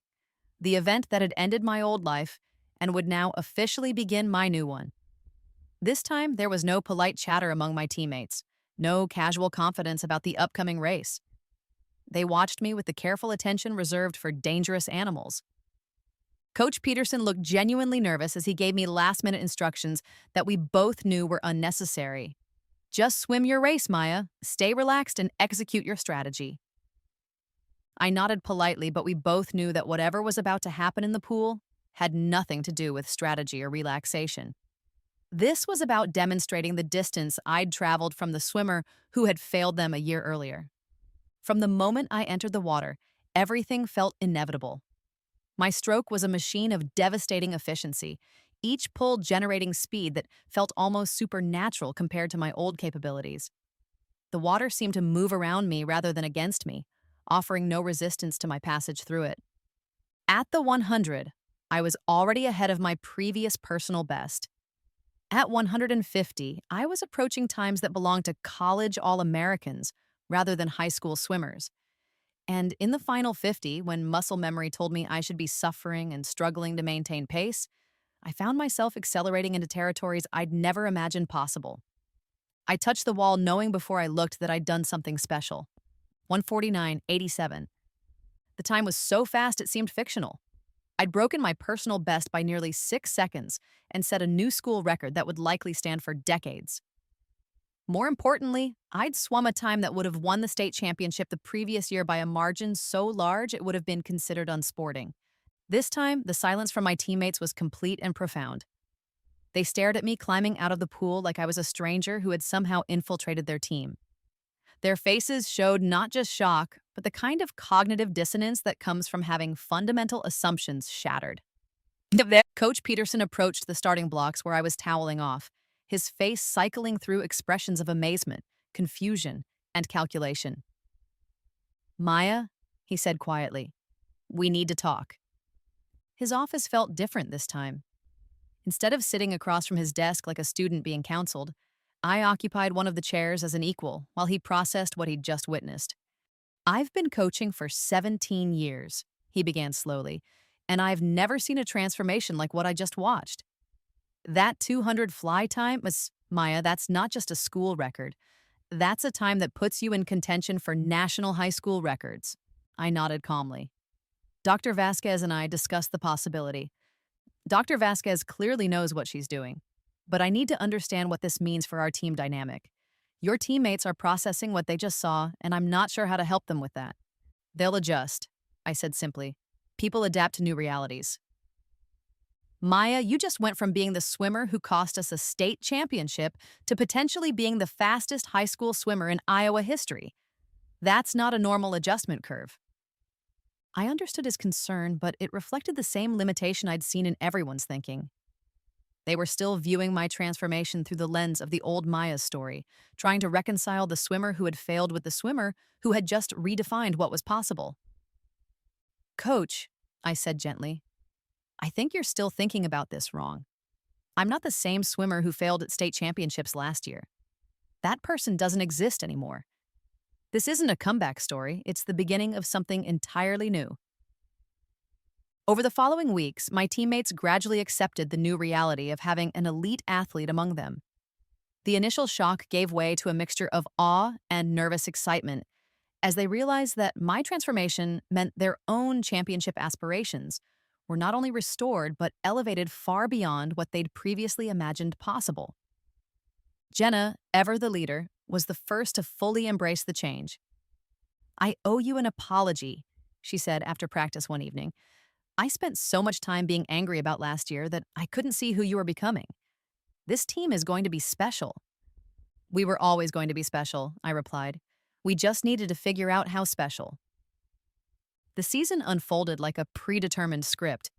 Speaker 1: the event that had ended my old life and would now officially begin my new one. This time, there was no polite chatter among my teammates, no casual confidence about the upcoming race. They watched me with the careful attention reserved for dangerous animals. Coach Peterson looked genuinely nervous as he gave me last-minute instructions that we both knew were unnecessary. "Just swim your race, Maya. Stay relaxed and execute your strategy." I nodded politely, but we both knew that whatever was about to happen in the pool had nothing to do with strategy or relaxation. This was about demonstrating the distance I'd traveled from the swimmer who had failed them a year earlier. From the moment I entered the water, everything felt inevitable. My stroke was a machine of devastating efficiency, each pull generating speed that felt almost supernatural compared to my old capabilities. The water seemed to move around me rather than against me, offering no resistance to my passage through it. At the 100, I was already ahead of my previous personal best. At 150, I was approaching times that belonged to college All-Americans rather than high school swimmers. And in the final 50, when muscle memory told me I should be suffering and struggling to maintain pace, I found myself accelerating into territories I'd never imagined possible. I touched the wall knowing before I looked that I'd done something special. 149.87. The time was so fast it seemed fictional. I'd broken my personal best by nearly 6 seconds and set a new school record that would likely stand for decades. More importantly, I'd swum a time that would have won the state championship the previous year by a margin so large it would have been considered unsporting. This time, the silence from my teammates was complete and profound. They stared at me climbing out of the pool like I was a stranger who had somehow infiltrated their team. Their faces showed not just shock, but the kind of cognitive dissonance that comes from having fundamental assumptions shattered. Coach Peterson approached the starting blocks where I was toweling off, his face cycling through expressions of amazement, confusion, and calculation. "Maya," he said quietly, "we need to talk." His office felt different this time. Instead of sitting across from his desk like a student being counseled, I occupied one of the chairs as an equal while he processed what he'd just witnessed. "I've been coaching for 17 years," he began slowly, "and I've never seen a transformation like what I just watched. That 200 fly time was, Maya, that's not just a school record. That's a time that puts you in contention for national high school records." I nodded calmly. Dr. Vasquez and I discussed the possibility. Dr. Vasquez clearly knows what she's doing, but I need to understand what this means for our team dynamic. Your teammates are processing what they just saw, and I'm not sure how to help them with that. They'll adjust, I said simply. People adapt to new realities. Maya, you just went from being the swimmer who cost us a state championship to potentially being the fastest high school swimmer in Iowa history. That's not a normal adjustment curve. I understood his concern, but it reflected the same limitation I'd seen in everyone's thinking. They were still viewing my transformation through the lens of the old Maya's story, trying to reconcile the swimmer who had failed with the swimmer who had just redefined what was possible. Coach, I said gently, I think you're still thinking about this wrong. I'm not the same swimmer who failed at state championships last year. That person doesn't exist anymore. This isn't a comeback story, it's the beginning of something entirely new. Over the following weeks, my teammates gradually accepted the new reality of having an elite athlete among them. The initial shock gave way to a mixture of awe and nervous excitement as they realized that my transformation meant their own championship aspirations were not only restored but elevated far beyond what they'd previously imagined possible. Jenna, ever the leader, was the first to fully embrace the change. I owe you an apology, she said after practice one evening. I spent so much time being angry about last year that I couldn't see who you were becoming. This team is going to be special. We were always going to be special, I replied. We just needed to figure out how special. The season unfolded like a predetermined script.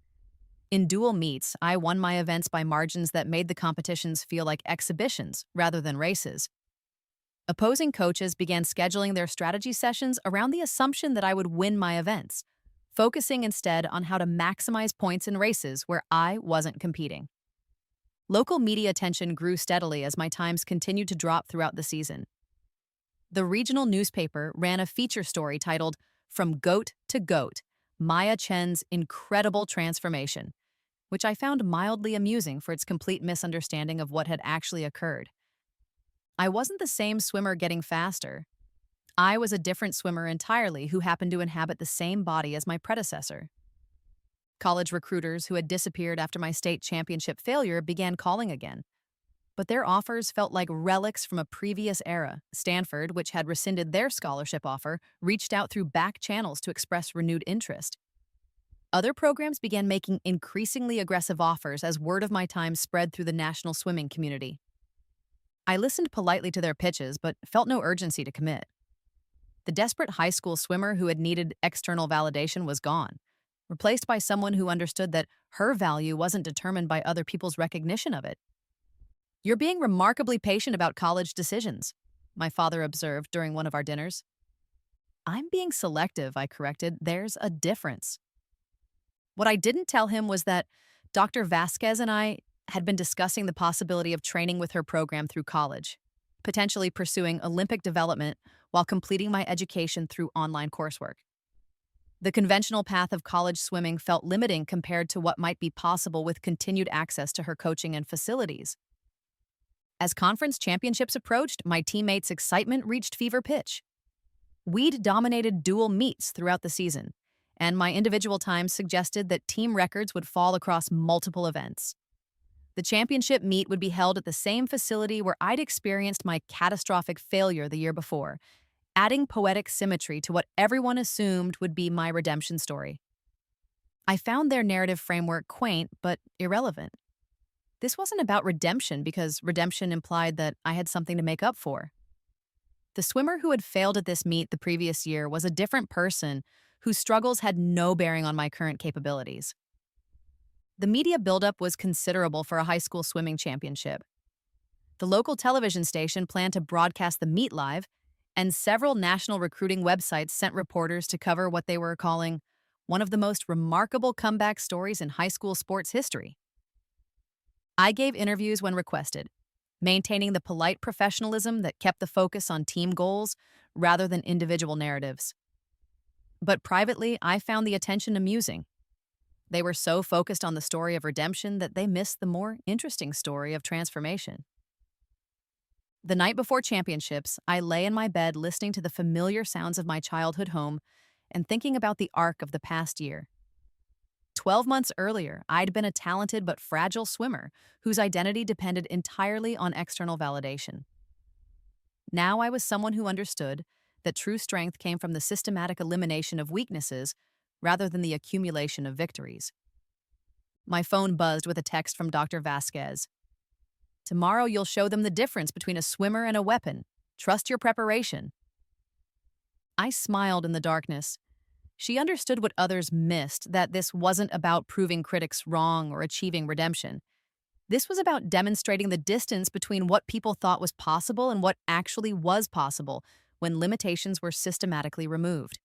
Speaker 1: In dual meets, I won my events by margins that made the competitions feel like exhibitions rather than races. Opposing coaches began scheduling their strategy sessions around the assumption that I would win my events, focusing instead on how to maximize points in races where I wasn't competing. Local media attention grew steadily as my times continued to drop throughout the season. The regional newspaper ran a feature story titled, From Goat to Goat, Maya Chen's Incredible Transformation, which I found mildly amusing for its complete misunderstanding of what had actually occurred. I wasn't the same swimmer getting faster. I was a different swimmer entirely who happened to inhabit the same body as my predecessor. College recruiters who had disappeared after my state championship failure began calling again. But their offers felt like relics from a previous era. Stanford, which had rescinded their scholarship offer, reached out through back channels to express renewed interest. Other programs began making increasingly aggressive offers as word of my time spread through the national swimming community. I listened politely to their pitches, but felt no urgency to commit. The desperate high school swimmer who had needed external validation was gone, replaced by someone who understood that her value wasn't determined by other people's recognition of it. You're being remarkably patient about college decisions, my father observed during one of our dinners. I'm being selective, I corrected. There's a difference. What I didn't tell him was that Dr. Vasquez and I had been discussing the possibility of training with her program through college, potentially pursuing Olympic development while completing my education through online coursework. The conventional path of college swimming felt limiting compared to what might be possible with continued access to her coaching and facilities. As conference championships approached, my teammates' excitement reached fever pitch. We'd dominated dual meets throughout the season, and my individual times suggested that team records would fall across multiple events. The championship meet would be held at the same facility where I'd experienced my catastrophic failure the year before, adding poetic symmetry to what everyone assumed would be my redemption story. I found their narrative framework quaint but irrelevant. This wasn't about redemption because redemption implied that I had something to make up for. The swimmer who had failed at this meet the previous year was a different person whose struggles had no bearing on my current capabilities. The media buildup was considerable for a high school swimming championship. The local television station planned to broadcast the meet live, and several national recruiting websites sent reporters to cover what they were calling one of the most remarkable comeback stories in high school sports history. I gave interviews when requested, maintaining the polite professionalism that kept the focus on team goals rather than individual narratives. But privately, I found the attention amusing. They were so focused on the story of redemption that they missed the more interesting story of transformation. The night before championships, I lay in my bed listening to the familiar sounds of my childhood home and thinking about the arc of the past year. 12 months earlier, I'd been a talented but fragile swimmer whose identity depended entirely on external validation. Now I was someone who understood that true strength came from the systematic elimination of weaknesses rather than the accumulation of victories. My phone buzzed with a text from Dr. Vasquez. Tomorrow you'll show them the difference between a swimmer and a weapon. Trust your preparation. I smiled in the darkness. She understood what others missed, that this wasn't about proving critics wrong or achieving redemption. This was about demonstrating the distance between what people thought was possible and what actually was possible when limitations were systematically removed.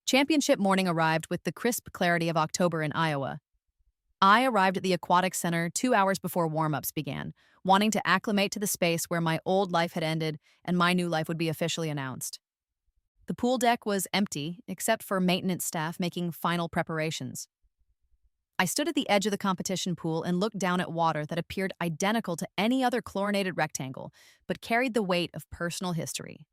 Speaker 1: Championship morning arrived with the crisp clarity of October in Iowa. I arrived at the Aquatic Center 2 hours before warm-ups began, wanting to acclimate to the space where my old life had ended and my new life would be officially announced. The pool deck was empty, except for maintenance staff making final preparations. I stood at the edge of the competition pool and looked down at water that appeared identical to any other chlorinated rectangle, but carried the weight of personal history.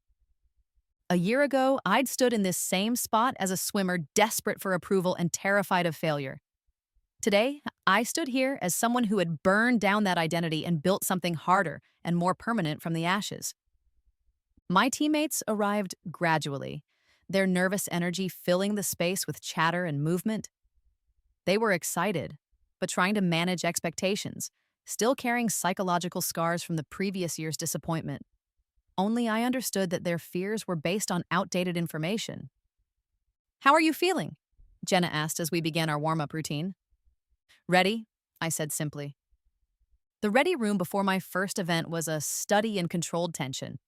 Speaker 1: A year ago, I'd stood in this same spot as a swimmer desperate for approval and terrified of failure. Today, I stood here as someone who had burned down that identity and built something harder and more permanent from the ashes. My teammates arrived gradually, their nervous energy filling the space with chatter and movement. They were excited, but trying to manage expectations, still carrying psychological scars from the previous year's disappointment. Only I understood that their fears were based on outdated information. "How are you feeling?" Jenna asked as we began our warm-up routine. "Ready," I said simply. The ready room before my first event was a study in controlled tension.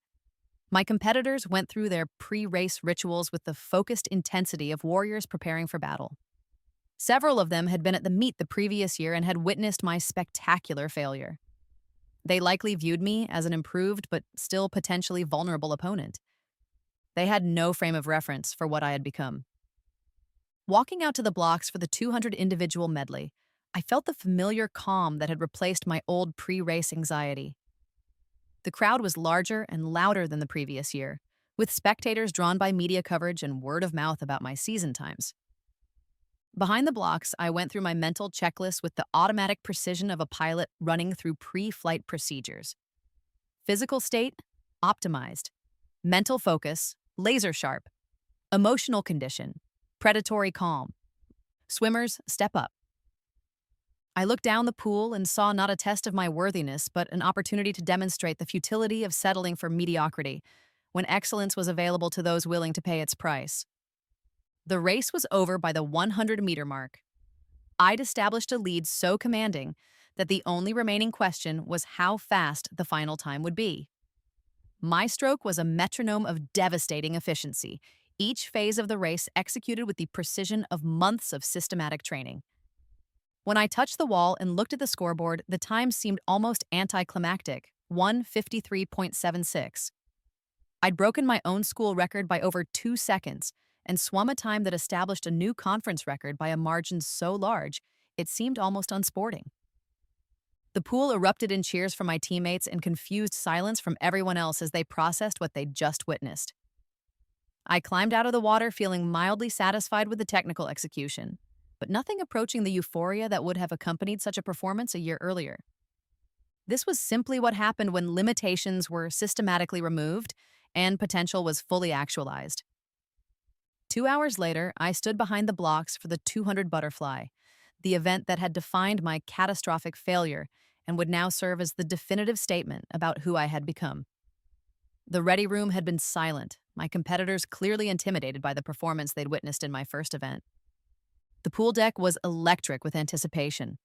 Speaker 1: My competitors went through their pre-race rituals with the focused intensity of warriors preparing for battle. Several of them had been at the meet the previous year and had witnessed my spectacular failure. They likely viewed me as an improved but still potentially vulnerable opponent. They had no frame of reference for what I had become. Walking out to the blocks for the 200 individual medley, I felt the familiar calm that had replaced my old pre-race anxiety. The crowd was larger and louder than the previous year, with spectators drawn by media coverage and word of mouth about my season times. Behind the blocks, I went through my mental checklist with the automatic precision of a pilot running through pre-flight procedures. Physical state, optimized. Mental focus, laser sharp. Emotional condition, predatory calm. Swimmers, step up. I looked down the pool and saw not a test of my worthiness, but an opportunity to demonstrate the futility of settling for mediocrity when excellence was available to those willing to pay its price. The race was over by the 100-meter mark. I'd established a lead so commanding that the only remaining question was how fast the final time would be. My stroke was a metronome of devastating efficiency, each phase of the race executed with the precision of months of systematic training. When I touched the wall and looked at the scoreboard, the time seemed almost anticlimactic, 1:53.76. I'd broken my own school record by over 2 seconds and swum a time that established a new conference record by a margin so large, it seemed almost unsporting. The pool erupted in cheers from my teammates and confused silence from everyone else as they processed what they'd just witnessed. I climbed out of the water feeling mildly satisfied with the technical execution, but nothing approaching the euphoria that would have accompanied such a performance a year earlier. This was simply what happened when limitations were systematically removed and potential was fully actualized. 2 hours later, I stood behind the blocks for the 200 butterfly, the event that had defined my catastrophic failure and would now serve as the definitive statement about who I had become. The ready room had been silent, my competitors clearly intimidated by the performance they'd witnessed in my first event. The pool deck was electric with anticipation.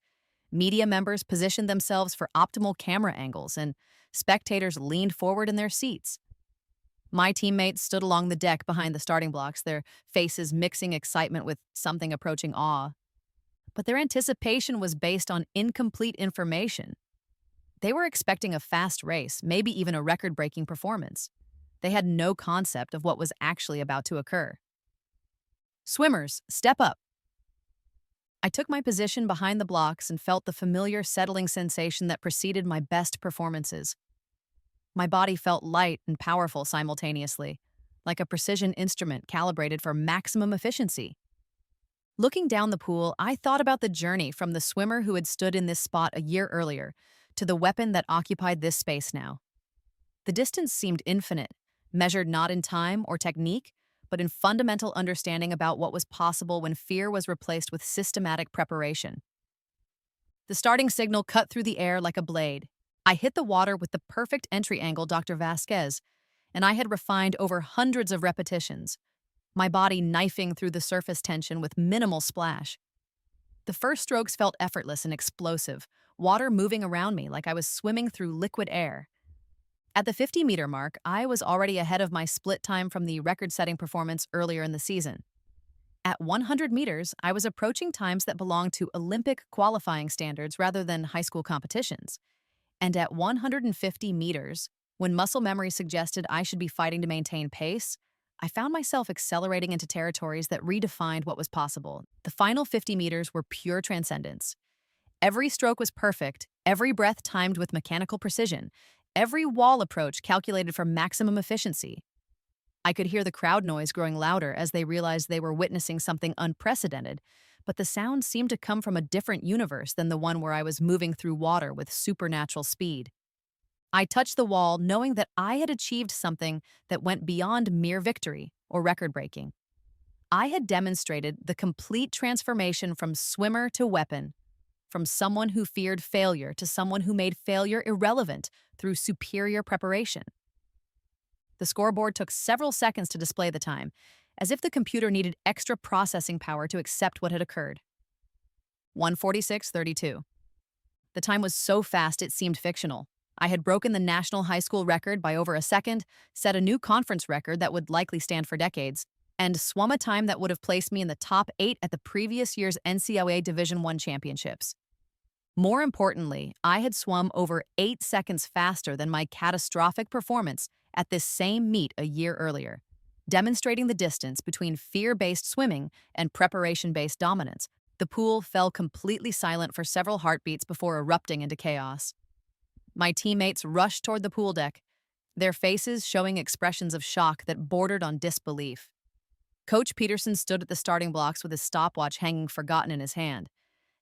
Speaker 1: Media members positioned themselves for optimal camera angles, and spectators leaned forward in their seats. My teammates stood along the deck behind the starting blocks, their faces mixing excitement with something approaching awe. But their anticipation was based on incomplete information. They were expecting a fast race, maybe even a record-breaking performance. They had no concept of what was actually about to occur. "Swimmers, step up." I took my position behind the blocks and felt the familiar settling sensation that preceded my best performances. My body felt light and powerful simultaneously, like a precision instrument calibrated for maximum efficiency. Looking down the pool, I thought about the journey from the swimmer who had stood in this spot a year earlier to the weapon that occupied this space now. The distance seemed infinite, measured not in time or technique, but in fundamental understanding about what was possible when fear was replaced with systematic preparation. The starting signal cut through the air like a blade. I hit the water with the perfect entry angle, Dr. Vasquez, and I had refined over hundreds of repetitions, my body knifing through the surface tension with minimal splash. The first strokes felt effortless and explosive, water moving around me like I was swimming through liquid air. At the 50-meter mark, I was already ahead of my split time from the record-setting performance earlier in the season. At 100 meters, I was approaching times that belonged to Olympic qualifying standards rather than high school competitions. And at 150 meters, when muscle memory suggested I should be fighting to maintain pace, I found myself accelerating into territories that redefined what was possible. The final 50 meters were pure transcendence. Every stroke was perfect, every breath timed with mechanical precision, every wall approach calculated for maximum efficiency. I could hear the crowd noise growing louder as they realized they were witnessing something unprecedented, but the sound seemed to come from a different universe than the one where I was moving through water with supernatural speed. I touched the wall knowing that I had achieved something that went beyond mere victory or record breaking. I had demonstrated the complete transformation from swimmer to weapon, from someone who feared failure to someone who made failure irrelevant through superior preparation. The scoreboard took several seconds to display the time, as if the computer needed extra processing power to accept what had occurred. 1:46:32. The time was so fast it seemed fictional. I had broken the national high school record by over a second, set a new conference record that would likely stand for decades, and swum a time that would have placed me in the top 8 at the previous year's NCAA Division I championships. More importantly, I had swum over 8 seconds faster than my catastrophic performance at this same meet a year earlier, demonstrating the distance between fear-based swimming and preparation-based dominance. The pool fell completely silent for several heartbeats before erupting into chaos. My teammates rushed toward the pool deck, their faces showing expressions of shock that bordered on disbelief. Coach Peterson stood at the starting blocks with his stopwatch hanging forgotten in his hand,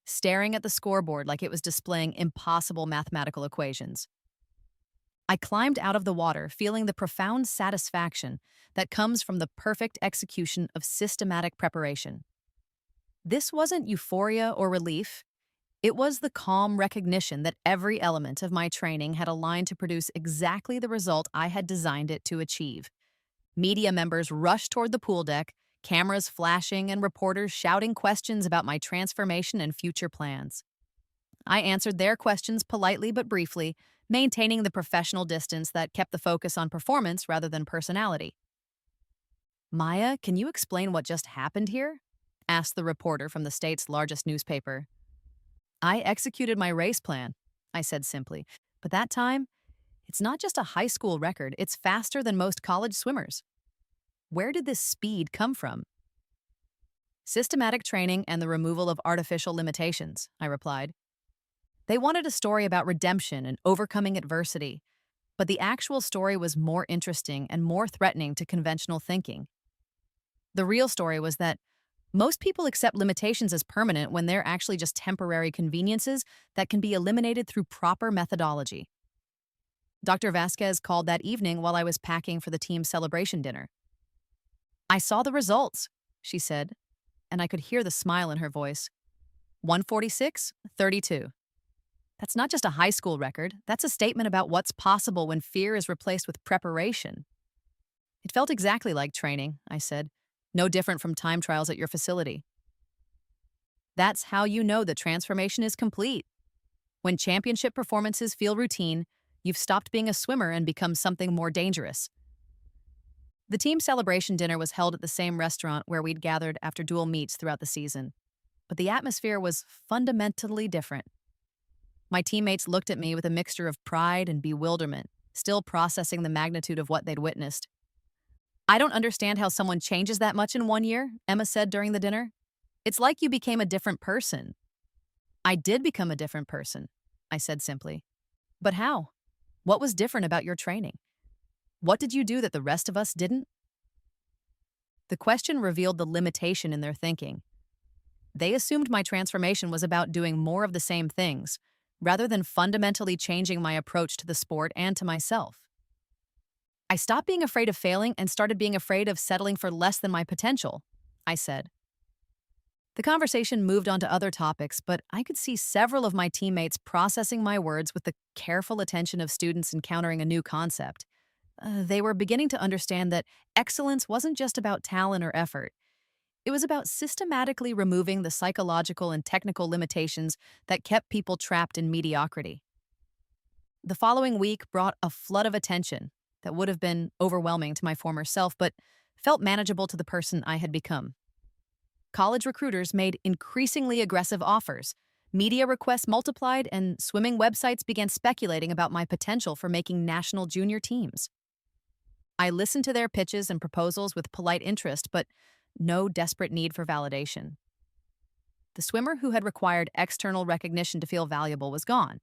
Speaker 1: staring at the scoreboard like it was displaying impossible mathematical equations. I climbed out of the water, feeling the profound satisfaction that comes from the perfect execution of systematic preparation. This wasn't euphoria or relief. It was the calm recognition that every element of my training had aligned to produce exactly the result I had designed it to achieve. Media members rushed toward the pool deck, cameras flashing and reporters shouting questions about my transformation and future plans. I answered their questions politely but briefly, maintaining the professional distance that kept the focus on performance rather than personality. "Maya, can you explain what just happened here?" asked the reporter from the state's largest newspaper. "I executed my race plan," I said simply. "But that time, it's not just a high school record, it's faster than most college swimmers. Where did this speed come from?" "Systematic training and the removal of artificial limitations," I replied. They wanted a story about redemption and overcoming adversity, but the actual story was more interesting and more threatening to conventional thinking. The real story was that most people accept limitations as permanent when they're actually just temporary conveniences that can be eliminated through proper methodology. Dr. Vasquez called that evening while I was packing for the team's celebration dinner. "I saw the results," she said, and I could hear the smile in her voice. 1:46:32. That's not just a high school record, that's a statement about what's possible when fear is replaced with preparation. "It felt exactly like training," I said. "No different from time trials at your facility." That's how you know the transformation is complete. When championship performances feel routine, you've stopped being a swimmer and become something more dangerous. The team celebration dinner was held at the same restaurant where we'd gathered after dual meets throughout the season, but the atmosphere was fundamentally different. My teammates looked at me with a mixture of pride and bewilderment, still processing the magnitude of what they'd witnessed. "I don't understand how someone changes that much in 1 year," Emma said during the dinner. "It's like you became a different person." "I did become a different person," I said simply. "But how? What was different about your training? What did you do that the rest of us didn't?" The question revealed the limitation in their thinking. They assumed my transformation was about doing more of the same things, rather than fundamentally changing my approach to the sport and to myself. I stopped being afraid of failing and started being afraid of settling for less than my potential, I said. The conversation moved on to other topics, but I could see several of my teammates processing my words with the careful attention of students encountering a new concept. They were beginning to understand that excellence wasn't just about talent or effort. It was about systematically removing the psychological and technical limitations that kept people trapped in mediocrity. The following week brought a flood of attention that would have been overwhelming to my former self, but felt manageable to the person I had become. College recruiters made increasingly aggressive offers. Media requests multiplied, and swimming websites began speculating about my potential for making national junior teams. I listened to their pitches and proposals with polite interest, but no desperate need for validation. The swimmer who had required external recognition to feel valuable was gone,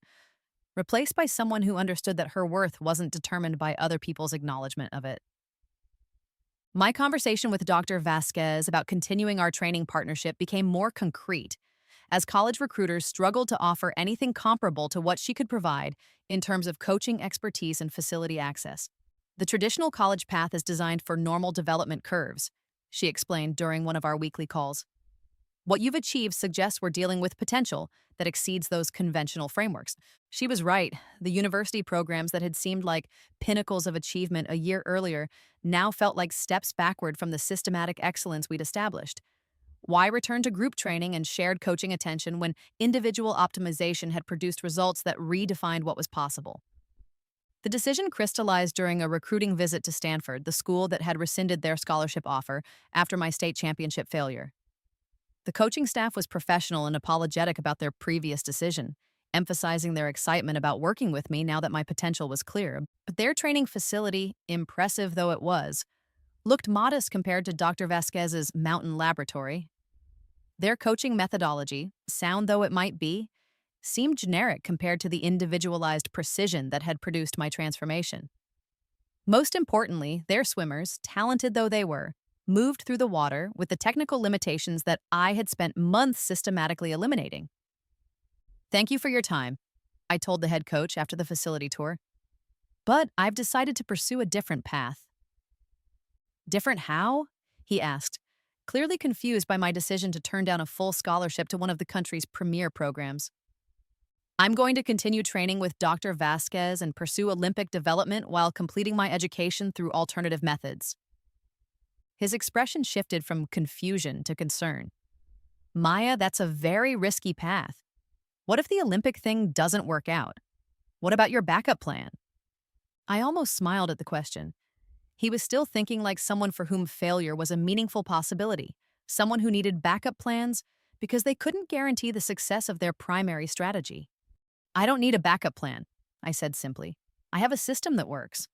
Speaker 1: replaced by someone who understood that her worth wasn't determined by other people's acknowledgement of it. My conversation with Dr. Vasquez about continuing our training partnership became more concrete, as college recruiters struggled to offer anything comparable to what she could provide in terms of coaching expertise and facility access. The traditional college path is designed for normal development curves, she explained during one of our weekly calls. What you've achieved suggests we're dealing with potential that exceeds those conventional frameworks. She was right. The university programs that had seemed like pinnacles of achievement a year earlier now felt like steps backward from the systematic excellence we'd established. Why return to group training and shared coaching attention when individual optimization had produced results that redefined what was possible? The decision crystallized during a recruiting visit to Stanford, the school that had rescinded their scholarship offer after my state championship failure. The coaching staff was professional and apologetic about their previous decision, emphasizing their excitement about working with me now that my potential was clear. But their training facility, impressive though it was, looked modest compared to Dr. Vasquez's mountain laboratory. Their coaching methodology, sound though it might be, seemed generic compared to the individualized precision that had produced my transformation. Most importantly, their swimmers, talented though they were, moved through the water with the technical limitations that I had spent months systematically eliminating. Thank you for your time, I told the head coach after the facility tour. But I've decided to pursue a different path. Different how? He asked, clearly confused by my decision to turn down a full scholarship to one of the country's premier programs. I'm going to continue training with Dr. Vasquez and pursue Olympic development while completing my education through alternative methods. His expression shifted from confusion to concern. Maya, that's a very risky path. What if the Olympic thing doesn't work out? What about your backup plan? I almost smiled at the question. He was still thinking like someone for whom failure was a meaningful possibility, someone who needed backup plans because they couldn't guarantee the success of their primary strategy. I don't need a backup plan, I said simply. I have a system that works.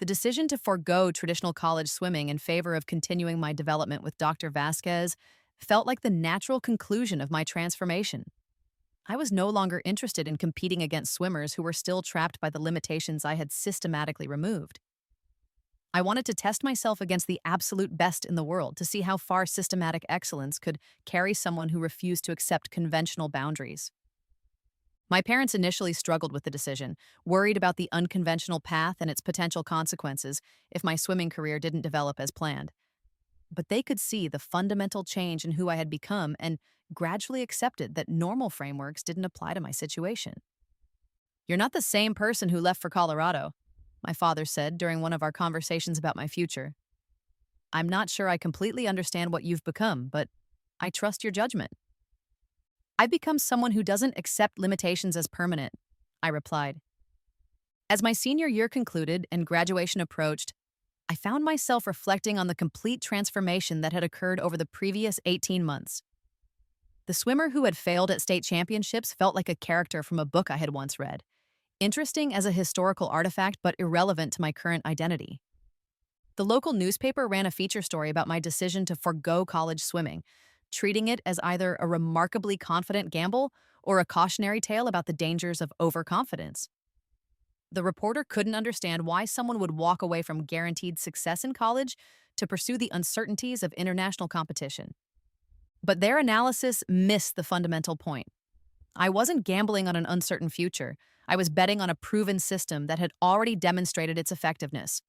Speaker 1: The decision to forego traditional college swimming in favor of continuing my development with Dr. Vasquez felt like the natural conclusion of my transformation. I was no longer interested in competing against swimmers who were still trapped by the limitations I had systematically removed. I wanted to test myself against the absolute best in the world to see how far systematic excellence could carry someone who refused to accept conventional boundaries. My parents initially struggled with the decision, worried about the unconventional path and its potential consequences if my swimming career didn't develop as planned. But they could see the fundamental change in who I had become and gradually accepted that normal frameworks didn't apply to my situation. You're not the same person who left for Colorado, my father said during one of our conversations about my future. I'm not sure I completely understand what you've become, but I trust your judgment. I've become someone who doesn't accept limitations as permanent, I replied. As my senior year concluded and graduation approached, I found myself reflecting on the complete transformation that had occurred over the previous 18 months. The swimmer who had failed at state championships felt like a character from a book I had once read, interesting as a historical artifact but irrelevant to my current identity. The local newspaper ran a feature story about my decision to forego college swimming, treating it as either a remarkably confident gamble or a cautionary tale about the dangers of overconfidence. The reporter couldn't understand why someone would walk away from guaranteed success in college to pursue the uncertainties of international competition. But their analysis missed the fundamental point. I wasn't gambling on an uncertain future. I was betting on a proven system that had already demonstrated its effectiveness.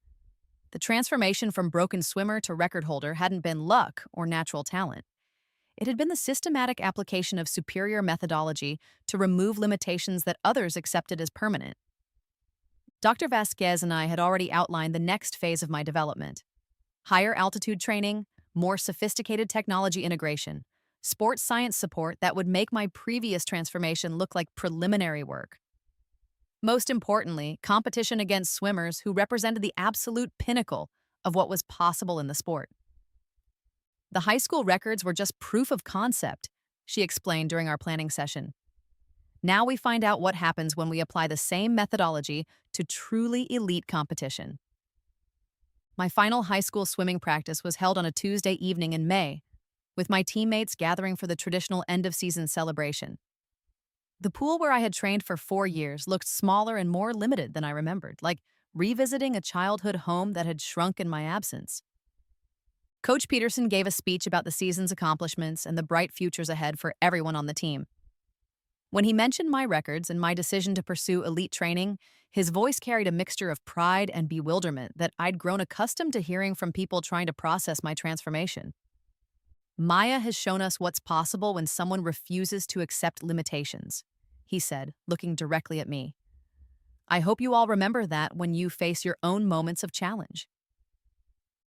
Speaker 1: The transformation from broken swimmer to record holder hadn't been luck or natural talent. It had been the systematic application of superior methodology to remove limitations that others accepted as permanent. Dr. Vasquez and I had already outlined the next phase of my development: higher altitude training, more sophisticated technology integration, sports science support that would make my previous transformation look like preliminary work. Most importantly, competition against swimmers who represented the absolute pinnacle of what was possible in the sport. The high school records were just proof of concept, she explained during our planning session. Now we find out what happens when we apply the same methodology to truly elite competition. My final high school swimming practice was held on a Tuesday evening in May, with my teammates gathering for the traditional end-of-season celebration. The pool where I had trained for 4 years looked smaller and more limited than I remembered, like revisiting a childhood home that had shrunk in my absence. Coach Peterson gave a speech about the season's accomplishments and the bright futures ahead for everyone on the team. When he mentioned my records and my decision to pursue elite training, his voice carried a mixture of pride and bewilderment that I'd grown accustomed to hearing from people trying to process my transformation. Maya has shown us what's possible when someone refuses to accept limitations, he said, looking directly at me. I hope you all remember that when you face your own moments of challenge.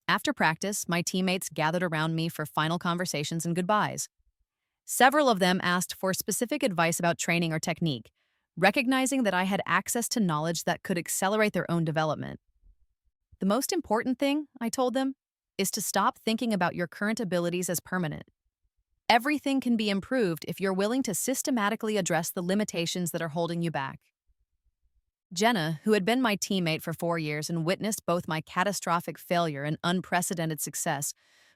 Speaker 1: After practice, my teammates gathered around me for final conversations and goodbyes. Several of them asked for specific advice about training or technique, recognizing that I had access to knowledge that could accelerate their own development. The most important thing, I told them, is to stop thinking about your current abilities as permanent. Everything can be improved if you're willing to systematically address the limitations that are holding you back. Jenna, who had been my teammate for 4 years and witnessed both my catastrophic failure and unprecedented success,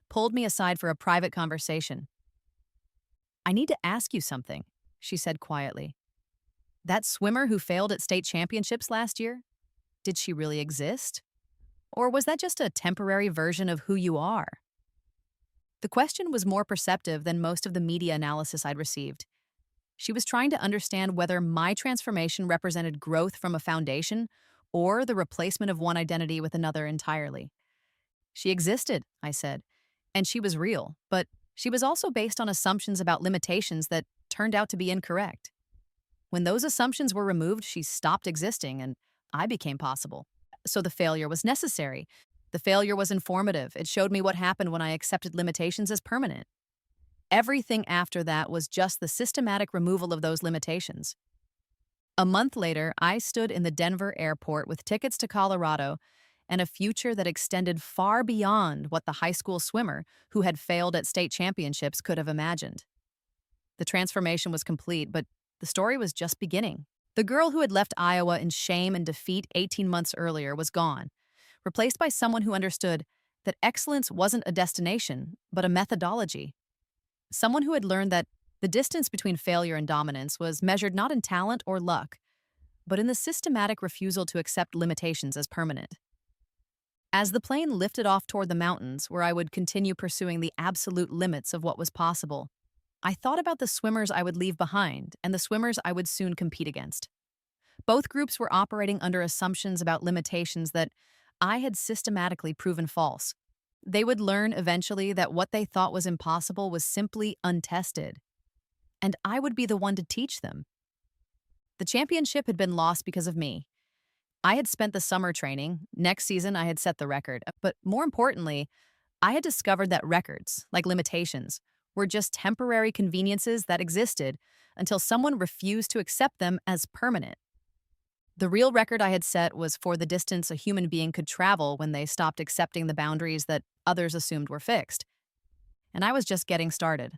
Speaker 1: pulled me aside for a private conversation. I need to ask you something, she said quietly. That swimmer who failed at state championships last year, did she really exist? Or was that just a temporary version of who you are? The question was more perceptive than most of the media analysis I'd received. She was trying to understand whether my transformation represented growth from a foundation or the replacement of one identity with another entirely. She existed, I said, and she was real, but she was also based on assumptions about limitations that turned out to be incorrect. When those assumptions were removed, she stopped existing and I became possible. So the failure was necessary. The failure was informative. It showed me what happened when I accepted limitations as permanent. Everything after that was just the systematic removal of those limitations. A month later, I stood in the Denver airport with tickets to Colorado and a future that extended far beyond what the high school swimmer who had failed at state championships could have imagined. The transformation was complete, but the story was just beginning. The girl who had left Iowa in shame and defeat 18 months earlier was gone, replaced by someone who understood that excellence wasn't a destination, but a methodology. Someone who had learned that the distance between failure and dominance was measured not in talent or luck, but in the systematic refusal to accept limitations as permanent. As the plane lifted off toward the mountains, where I would continue pursuing the absolute limits of what was possible, I thought about the swimmers I would leave behind and the swimmers I would soon compete against. Both groups were operating under assumptions about limitations that I had systematically proven false. They would learn eventually that what they thought was impossible was simply untested, and I would be the one to teach them. The championship had been lost because of me. I had spent the summer training. Next season, I had set the record. But more importantly, I had discovered that records, like limitations, were just temporary conveniences that existed until someone refused to accept them as permanent. The real record I had set was for the distance a human being could travel when they stopped accepting the boundaries that others assumed were fixed. And I was just getting started.